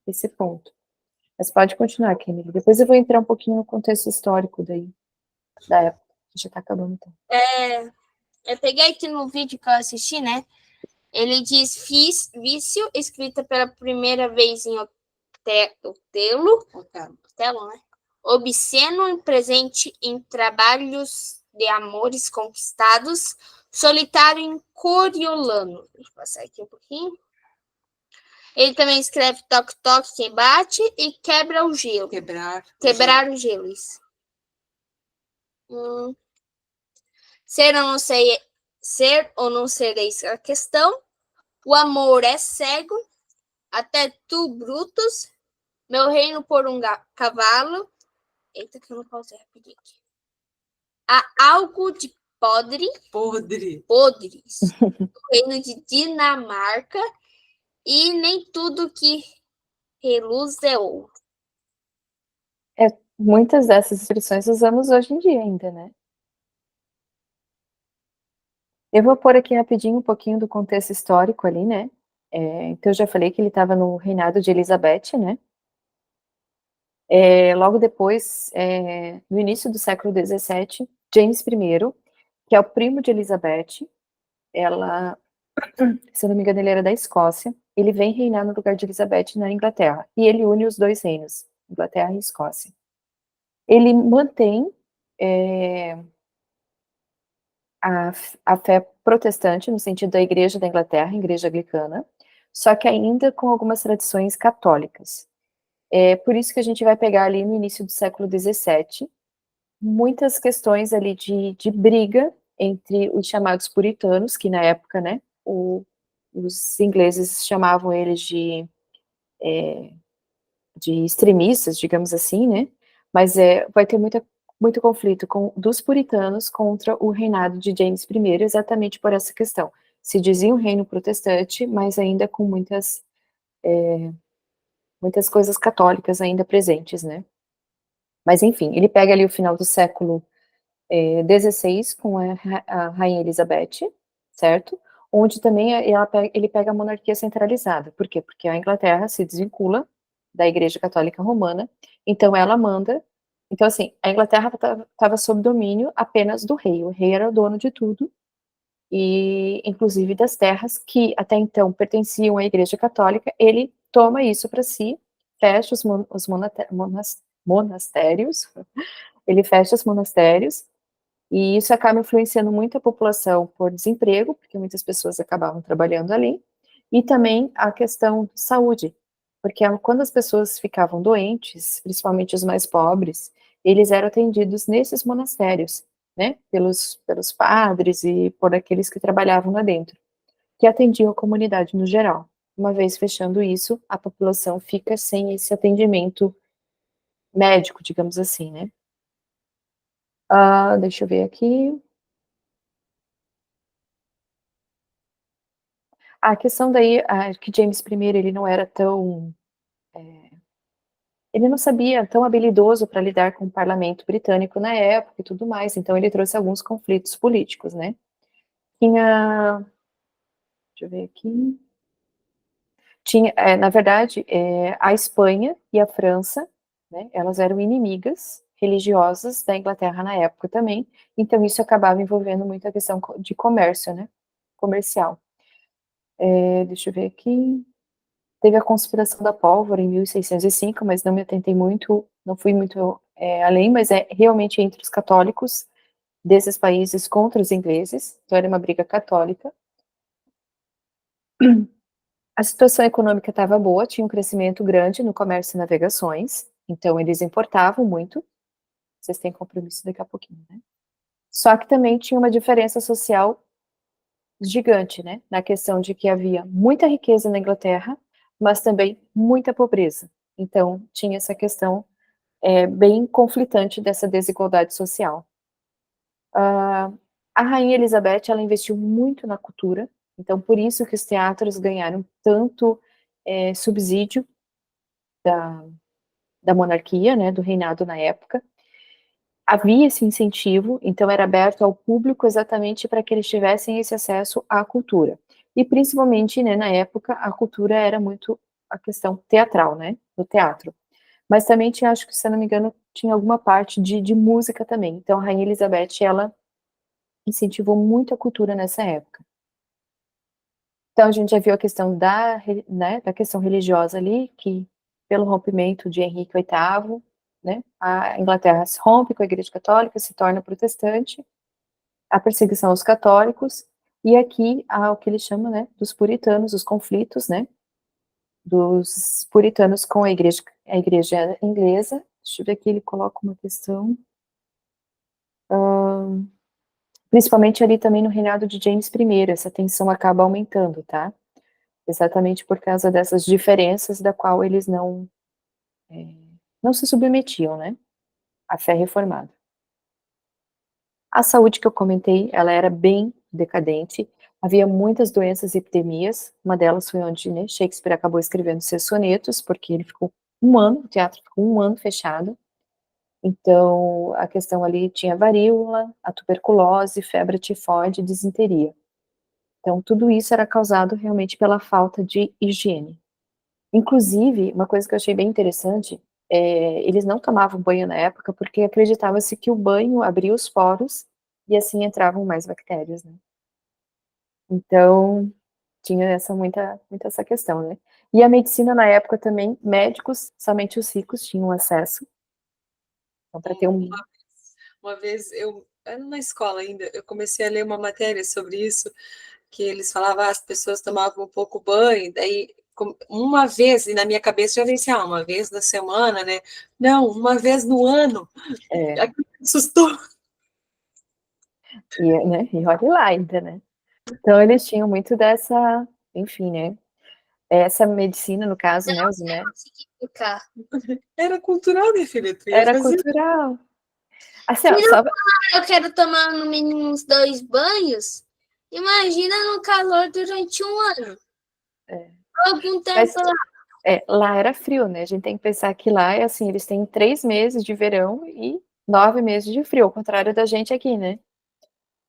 esse ponto. Mas pode continuar, Kennedy. Depois eu vou entrar um pouquinho no contexto histórico daí, da época. Já tá acabando, então. Eu peguei aqui no vídeo que eu assisti, né? Ele diz Vício, escrita pela primeira vez em Otelo, né? Obsceno, presente em trabalhos de amores conquistados, solitário em Coriolano. Deixa eu passar aqui um pouquinho. Ele também escreve Toque Toque, Quem Bate e Quebra o Gelo. Quebrar o gelo, isso. Ser ou não ser eis a questão. O amor é cego, até tu, Brutus. Meu reino por um cavalo. Eita, que eu não pausei rapidinho aqui. Há algo de podres. O reino de Dinamarca. E nem tudo que reluz é ouro. Muitas dessas expressões usamos hoje em dia ainda, né? Eu vou pôr aqui rapidinho um pouquinho do contexto histórico ali, né? Então, eu já falei que ele estava no reinado de Elizabeth, né? Logo depois, no início do século XVII, James I, que é o primo de Elizabeth, se eu não me engano, ele era da Escócia, ele vem reinar no lugar de Elizabeth na Inglaterra, e ele une os dois reinos, Inglaterra e Escócia. Ele mantém a fé protestante, no sentido da Igreja da Inglaterra, Igreja Anglicana, só que ainda com algumas tradições católicas. Por isso que a gente vai pegar ali no início do século XVII, muitas questões ali de briga entre os chamados puritanos, que na época, né, os ingleses chamavam eles de extremistas, digamos assim, né, mas vai ter muito conflito dos puritanos contra o reinado de James I, exatamente por essa questão. Se dizia um reino protestante, mas ainda com muitas coisas católicas ainda presentes, né. Mas, enfim, ele pega ali o final do século XVI com a Rainha Elizabeth, certo? Onde também ele pega a monarquia centralizada. Por quê? Porque a Inglaterra se desvincula da Igreja Católica Romana, então ela manda. Então, assim, a Inglaterra estava sob domínio apenas do rei. O rei era o dono de tudo, e inclusive das terras que até então pertenciam à Igreja Católica. Ele toma isso para si, fecha os monastérios, ele fecha os monastérios, e isso acaba influenciando muito a população por desemprego, porque muitas pessoas acabavam trabalhando ali, e também a questão de saúde, porque quando as pessoas ficavam doentes, principalmente os mais pobres, eles eram atendidos nesses monastérios, né, pelos padres e por aqueles que trabalhavam lá dentro, que atendiam a comunidade no geral. Uma vez fechando isso, a população fica sem esse atendimento médico, digamos assim, né. Deixa eu ver aqui. A questão daí, que James I, ele não era tão, ele não sabia tão habilidoso para lidar com o parlamento britânico na época e tudo mais, então ele trouxe alguns conflitos políticos, né. Tinha, deixa eu ver aqui, na verdade, a Espanha e a França, né, elas eram inimigas religiosas da Inglaterra na época também, então isso acabava envolvendo muito a questão de comércio, né, comercial. Deixa eu ver aqui. Teve a conspiração da pólvora em 1605, mas não me atentei muito, não fui muito além, mas é realmente entre os católicos desses países contra os ingleses, então era uma briga católica. A situação econômica estava boa, tinha um crescimento grande no comércio e navegações, então eles importavam muito. Vocês têm compromisso daqui a pouquinho, né? Só que também tinha uma diferença social gigante, né? Na questão de que havia muita riqueza na Inglaterra, mas também muita pobreza. Então, tinha essa questão bem conflitante dessa desigualdade social. A Rainha Elizabeth, ela investiu muito na cultura, então por isso que os teatros ganharam tanto subsídio da monarquia, né, do reinado na época. Havia esse incentivo, então era aberto ao público exatamente para que eles tivessem esse acesso à cultura. E principalmente, né, na época, a cultura era muito a questão teatral, né, do teatro. Mas também tinha, acho que, se eu não me engano, tinha alguma parte de música também. Então, a Rainha Elizabeth, ela incentivou muito a cultura nessa época. Então, a gente já viu a questão né, da questão religiosa ali, que pelo rompimento de Henrique VIII, né, a Inglaterra se rompe com a Igreja Católica, se torna protestante, a perseguição aos católicos, e aqui há o que ele chama, né, dos puritanos, os conflitos, né, dos puritanos com a igreja inglesa. Deixa eu ver aqui, ele coloca uma questão, principalmente ali também no reinado de James I, essa tensão acaba aumentando, tá? Exatamente por causa dessas diferenças da qual eles não se submetiam, né, à fé reformada. A saúde que eu comentei, ela era bem decadente, havia muitas doenças e epidemias, uma delas foi onde, né, Shakespeare acabou escrevendo seus sonetos, porque ele ficou o teatro ficou 1 ano fechado, então a questão ali tinha varíola, a tuberculose, febre tifoide, disenteria. Então tudo isso era causado realmente pela falta de higiene. Inclusive, uma coisa que eu achei bem interessante, eles não tomavam banho na época, porque acreditava-se que o banho abria os poros, e assim entravam mais bactérias, né. Então, tinha muita essa questão, né. E a medicina na época também, médicos, somente os ricos tinham acesso. Então para ter Uma vez eu era na escola ainda, eu comecei a ler uma matéria sobre isso, que eles falavam, as pessoas tomavam um pouco banho, daí uma vez, e na minha cabeça já vencia, uma vez na semana, né? Não, uma vez no ano. Aquilo me assustou. né, e olhe lá ainda, né. Então eles tinham muito dessa, enfim, né, essa medicina no caso, né, os médicos. Era cultural, minha filha, tu ia Era fazer. cultural. Assim, ó, só Eu quero tomar no mínimo uns 2 banhos. Imagina no calor durante 1 ano. Algum tempo mas lá. lá era frio, né, a gente tem que pensar que lá é assim, eles têm 3 meses de verão e 9 meses de frio, ao contrário da gente aqui, né.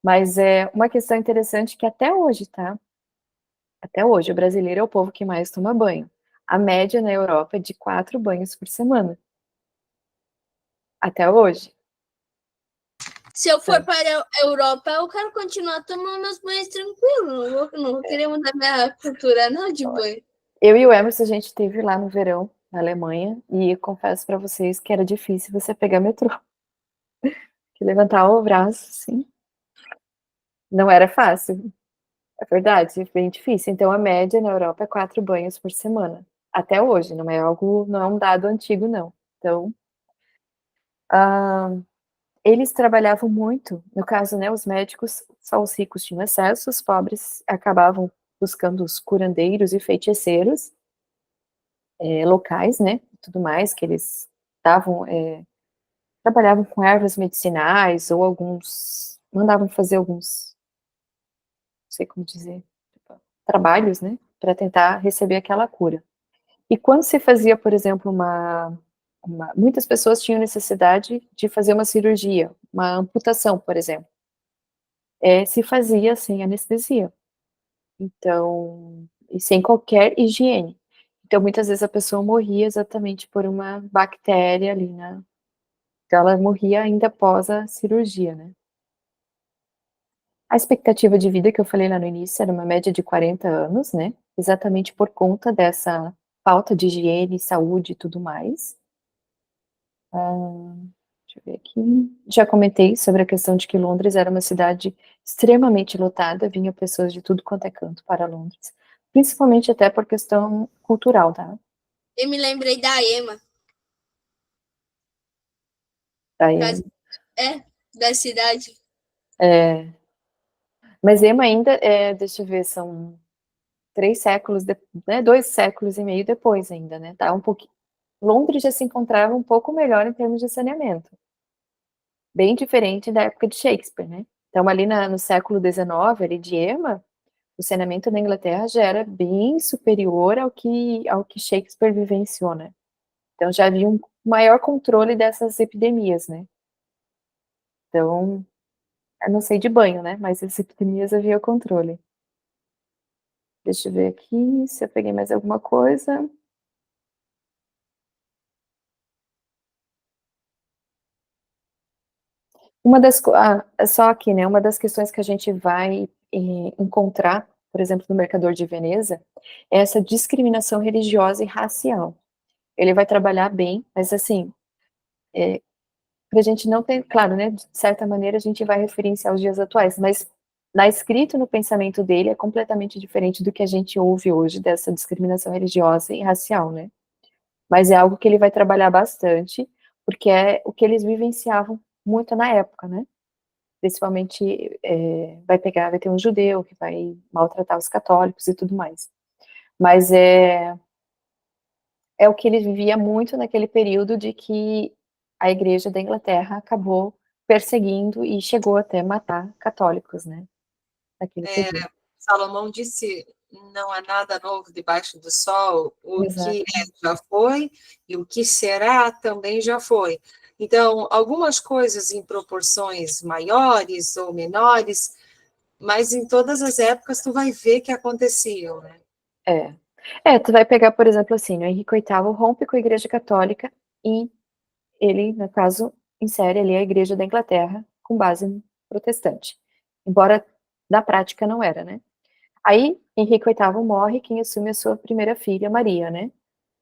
Mas é uma questão interessante que até hoje, tá, até hoje o brasileiro é o povo que mais toma banho. A média na Europa é de 4 banhos por semana. Até hoje. Se eu for para a Europa, eu quero continuar tomando meus banhos tranquilo. Não vou querer mudar minha cultura, não, de banho. Eu e o Emerson, a gente esteve lá no verão, na Alemanha, e confesso pra vocês que era difícil você pegar metrô. Que levantar o braço, assim, não era fácil. É verdade, é bem difícil. Então a média na Europa é 4 banhos por semana. Até hoje, não é um dado antigo não. Então, eles trabalhavam muito, no caso, né, os médicos, só os ricos tinham acesso, os pobres acabavam buscando os curandeiros e feiticeiros, locais, né, tudo mais, que eles davam, trabalhavam com ervas medicinais ou mandavam fazer alguns, não sei como dizer, tipo, trabalhos, né, para tentar receber aquela cura. E quando se fazia, por exemplo, muitas pessoas tinham necessidade de fazer uma cirurgia, uma amputação, por exemplo, se fazia sem anestesia. Então, e sem qualquer higiene. Então, muitas vezes a pessoa morria exatamente por uma bactéria ali, né? Então, ela morria ainda após a cirurgia, né? A expectativa de vida que eu falei lá no início era uma média de 40 anos, né? Exatamente por conta dessa falta de higiene, saúde e tudo mais. Deixa eu ver aqui. Já comentei sobre a questão de que Londres era uma cidade extremamente lotada, vinha pessoas de tudo quanto é canto para Londres, principalmente até por questão cultural, tá? Eu me lembrei da Emma, Daí, da cidade. mas Ema ainda, deixa eu ver, são 3 séculos, né, 2 séculos e meio depois ainda, né? Tá um pouquinho. Londres já se encontrava um pouco melhor em termos de saneamento, bem diferente da época de Shakespeare, né? Então, ali no século XIX, ali de Ema, o saneamento na Inglaterra já era bem superior ao que Shakespeare vivenciou, né? Então, já havia um maior controle dessas epidemias, né? Então, eu não sei de banho, né? Mas as epidemias havia controle. Deixa eu ver aqui se eu peguei mais alguma coisa. Só aqui, né? Uma das questões que a gente vai encontrar, por exemplo, no Mercador de Veneza, é essa discriminação religiosa e racial. Ele vai trabalhar bem, mas assim, para a gente não ter, claro, né? De certa maneira a gente vai referenciar os dias atuais, mas na escrita e no pensamento dele é completamente diferente do que a gente ouve hoje dessa discriminação religiosa e racial, né? Mas é algo que ele vai trabalhar bastante, porque é o que eles vivenciavam muito na época, né? Principalmente, vai ter um judeu que vai maltratar os católicos e tudo mais. Mas é o que ele vivia muito naquele período de que a igreja da Inglaterra acabou perseguindo e chegou até matar católicos, né? Naquele período. Salomão disse, não há nada novo debaixo do sol, o Exato. que já foi e o que será também já foi. Então, algumas coisas em proporções maiores ou menores, mas em todas as épocas tu vai ver que aconteciam, né? Tu vai pegar, por exemplo, assim, o Henrique VIII rompe com a Igreja Católica e ele, no caso, insere ali a Igreja da Inglaterra com base protestante. Embora na prática não era, né? Aí, Henrique VIII morre, quem assume a sua primeira filha, Maria, né?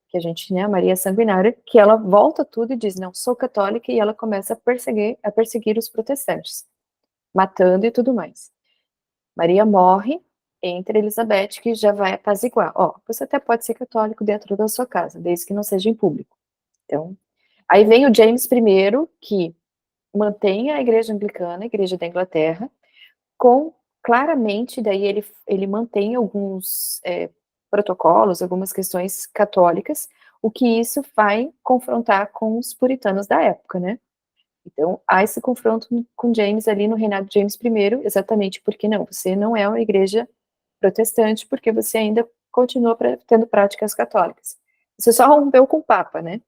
Que a gente, né, a Maria Sanguinária, que ela volta tudo e diz, não, sou católica, e ela começa a perseguir os protestantes, matando e tudo mais. Maria morre, entra Elizabeth, que já vai apaziguar. Ó, você até pode ser católico dentro da sua casa, desde que não seja em público. Então, aí vem o James I, que mantém a igreja anglicana, a igreja da Inglaterra, com, claramente, daí ele mantém alguns protocolos, algumas questões católicas, o que isso vai confrontar com os puritanos da época, né? Então, há esse confronto com James ali no reinado de James I, exatamente porque não, você não é uma igreja protestante, porque você ainda continua tendo práticas católicas. Você só rompeu com o Papa, né?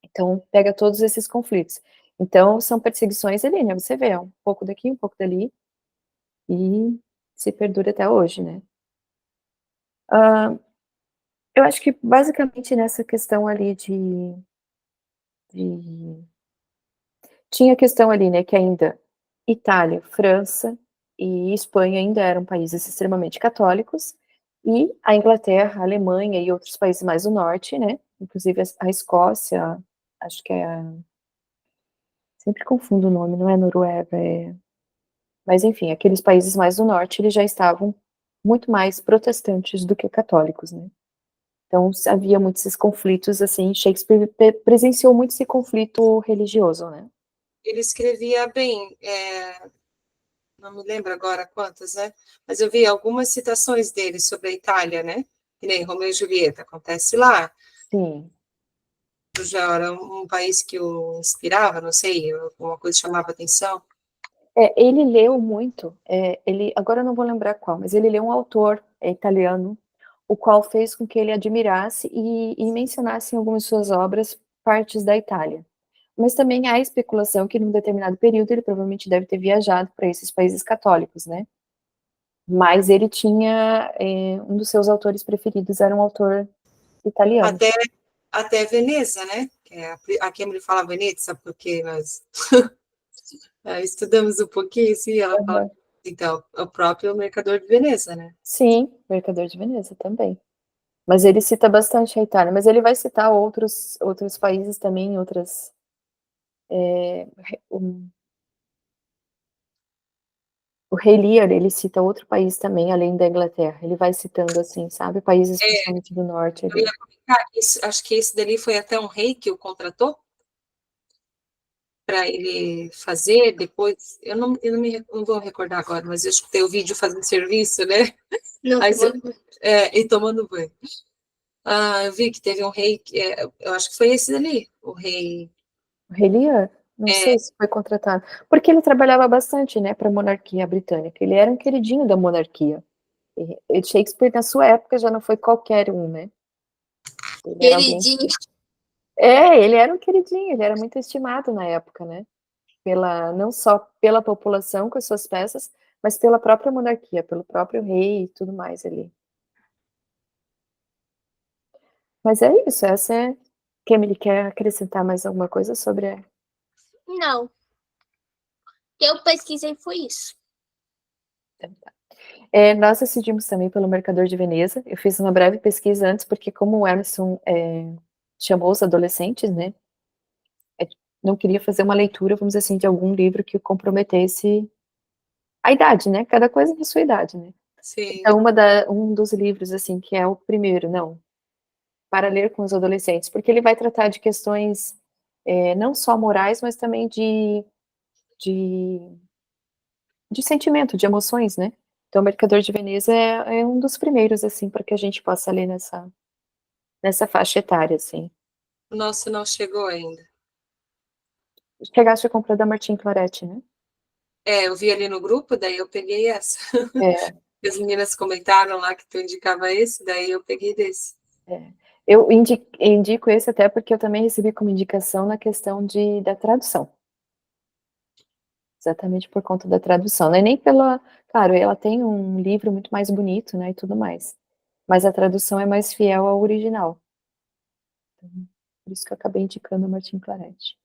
Então, pega todos esses conflitos. Então, são perseguições ali, né? Você vê, um pouco daqui, um pouco dali, e se perdura até hoje, né? Eu acho que, basicamente, nessa questão ali de tinha a questão ali, né, que ainda Itália, França e Espanha ainda eram países extremamente católicos, e a Inglaterra, a Alemanha e outros países mais do norte, né, inclusive a Escócia, acho que sempre confundo o nome, não é Noruega, mas enfim, aqueles países mais do norte, eles já estavam muito mais protestantes do que católicos, né. Então, havia muitos esses conflitos, assim, Shakespeare presenciou muito esse conflito religioso, né. Ele escrevia bem, não me lembro agora quantas, né? Mas eu vi algumas citações dele sobre a Itália, né? Que nem Romeu e Julieta, acontece lá. Sim. Já era um país que o inspirava, não sei, alguma coisa chamava atenção. Ele leu muito, agora eu não vou lembrar qual, mas ele leu um autor é italiano, o qual fez com que ele admirasse e mencionasse em algumas de suas obras partes da Itália. Mas também há especulação que num determinado período ele provavelmente deve ter viajado para esses países católicos, né? Mas ele tinha, um dos seus autores preferidos era um autor italiano. Até Veneza, né? A Emily fala Veneza porque nós estudamos um pouquinho, assim, ela fala, então, o próprio Mercador de Veneza, né? Sim, Mercador de Veneza também. Mas ele cita bastante a Itália, mas ele vai citar outros países também, outras... o Rei Lear, ele cita outro país também, além da Inglaterra. Ele vai citando, assim, sabe, países principalmente do norte. Eu ia comentar, acho que esse dali foi até um rei que o contratou para ele fazer depois. Eu não vou recordar agora, mas eu escutei o vídeo fazendo serviço, né? Não, Aí e tomando banho. Eu vi que teve um rei, eu acho que foi esse dali, o rei. O Rei Lear? Não sei se foi contratado. Porque ele trabalhava bastante, né, para a monarquia britânica. Ele era um queridinho da monarquia. E Shakespeare, na sua época, já não foi qualquer um, né? Ele era alguém... queridinho. ele era um queridinho, ele era muito estimado na época, né? Não só pela população com as suas peças, mas pela própria monarquia, pelo próprio rei e tudo mais ali. Mas é isso, essa é... Emily, quer acrescentar mais alguma coisa sobre... Não. O que eu pesquisei foi isso. Nós decidimos também pelo Mercador de Veneza. Eu fiz uma breve pesquisa antes, porque como o Emerson chamou os adolescentes, né, não queria fazer uma leitura, vamos dizer assim, de algum livro que comprometesse a idade, né, cada coisa na sua idade, né. Sim. Então, um dos livros, assim, que é o primeiro, para ler com os adolescentes, porque ele vai tratar de questões não só morais, mas também de sentimento, de emoções, né. Então, o Mercador de Veneza é um dos primeiros, assim, para que a gente possa ler nessa faixa etária, assim. O nosso não chegou ainda. Chegaste a comprar da Martin Cloretti, né? Eu vi ali no grupo, daí eu peguei essa. É. As meninas comentaram lá que tu indicava esse, daí eu peguei desse. Eu indico esse até porque eu também recebi como indicação na questão da tradução. Exatamente por conta da tradução. Não é nem pela... Claro, ela tem um livro muito mais bonito, né, e tudo mais. Mas a tradução é mais fiel ao original. Então, por isso que eu acabei indicando a Martin Cloretti.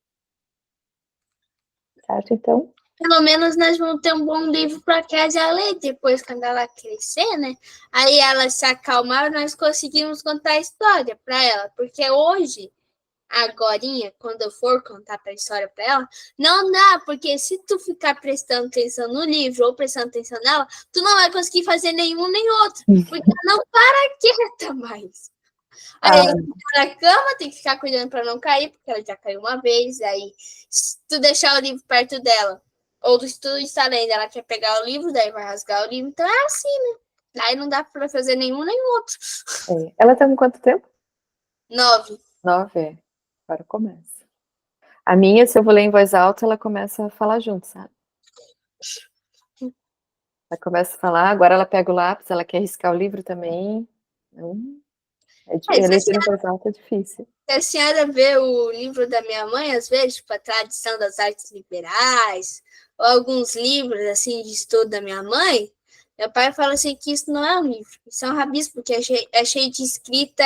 Certo, então? Pelo menos nós vamos ter um bom livro para a Kézia ler depois, quando ela crescer, né? Aí ela se acalmar, nós conseguimos contar a história para ela. Porque hoje, agorinha, quando eu for contar a história para ela, não dá, porque se tu ficar prestando atenção no livro ou prestando atenção nela, tu não vai conseguir fazer nenhum nem outro, porque ela não para quieta mais. Aí fica na cama, tem que ficar cuidando para não cair, porque ela já caiu uma vez. Aí, se tu deixar o livro perto dela, ou se tu está lendo, ela quer pegar o livro, daí vai rasgar o livro. Então é assim, né? Aí não dá para fazer nenhum nem outro. Ela tá com quanto tempo? 9. 9, Agora começa. A minha, se eu vou ler em voz alta, ela começa a falar junto, sabe? Ela começa a falar, agora ela pega o lápis, ela quer riscar o livro também. Leitura em voz alta é difícil. Se a senhora vê o livro da minha mãe, às vezes, tipo, a Tradição das Artes Liberais, ou alguns livros, assim, de estudo da minha mãe, meu pai fala assim que isso não é um livro, isso é um rabisco, porque é cheio de escrita,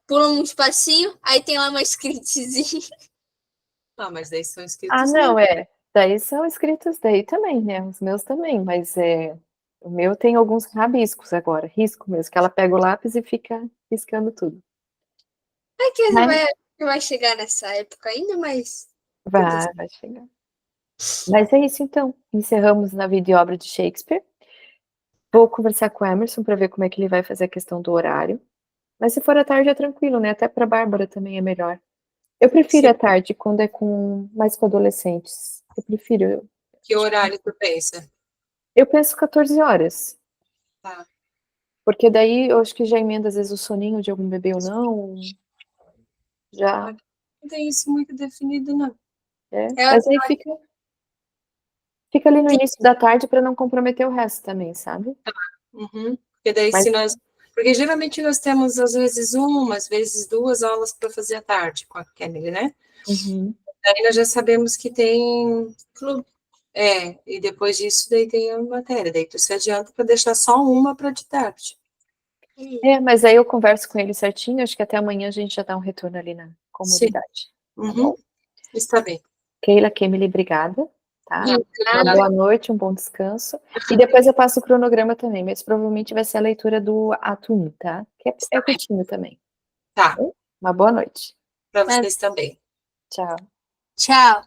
pula um espacinho, aí tem lá uma escritezinha. Mas daí são escritos. Não, daí são escritos daí também, né? Os meus também, mas o meu tem alguns rabiscos agora, risco mesmo, que ela pega o lápis e fica riscando tudo. É que vai chegar nessa época ainda, mas... Vai chegar. Mas é isso, então. Encerramos na vida e obra de Shakespeare. Vou conversar com o Emerson para ver como é que ele vai fazer a questão do horário. Mas se for à tarde é tranquilo, né? Até para a Bárbara também é melhor. Eu prefiro à tarde, quando é mais com adolescentes. Eu prefiro. Que horário tu pensa? Eu penso 14 horas. Tá. Porque daí eu acho que já emenda às vezes o soninho de algum bebê ou não. Já. Não tem isso muito definido, não. Mas aí fica ali no início da tarde para não comprometer o resto também, sabe? Uhum. Porque daí Mas- se nós... Porque geralmente nós temos, às vezes, uma, às vezes duas aulas para fazer à tarde com a Kemily, né? Uhum. Daí nós já sabemos que tem clube. E depois disso, daí tem a matéria. Daí tu se adianta para deixar só uma para de tarde. Mas aí eu converso com ele certinho, acho que até amanhã a gente já dá um retorno ali na comunidade. Tá bom? Está bem. Keila, Kemily, obrigada, tá? Uma Nada. boa noite, um bom descanso. E depois eu passo o cronograma também, mas provavelmente vai ser a leitura do ato 1, tá? Que é curtinho também. Tá. Uma boa noite. Para vocês também. Tchau. Tchau.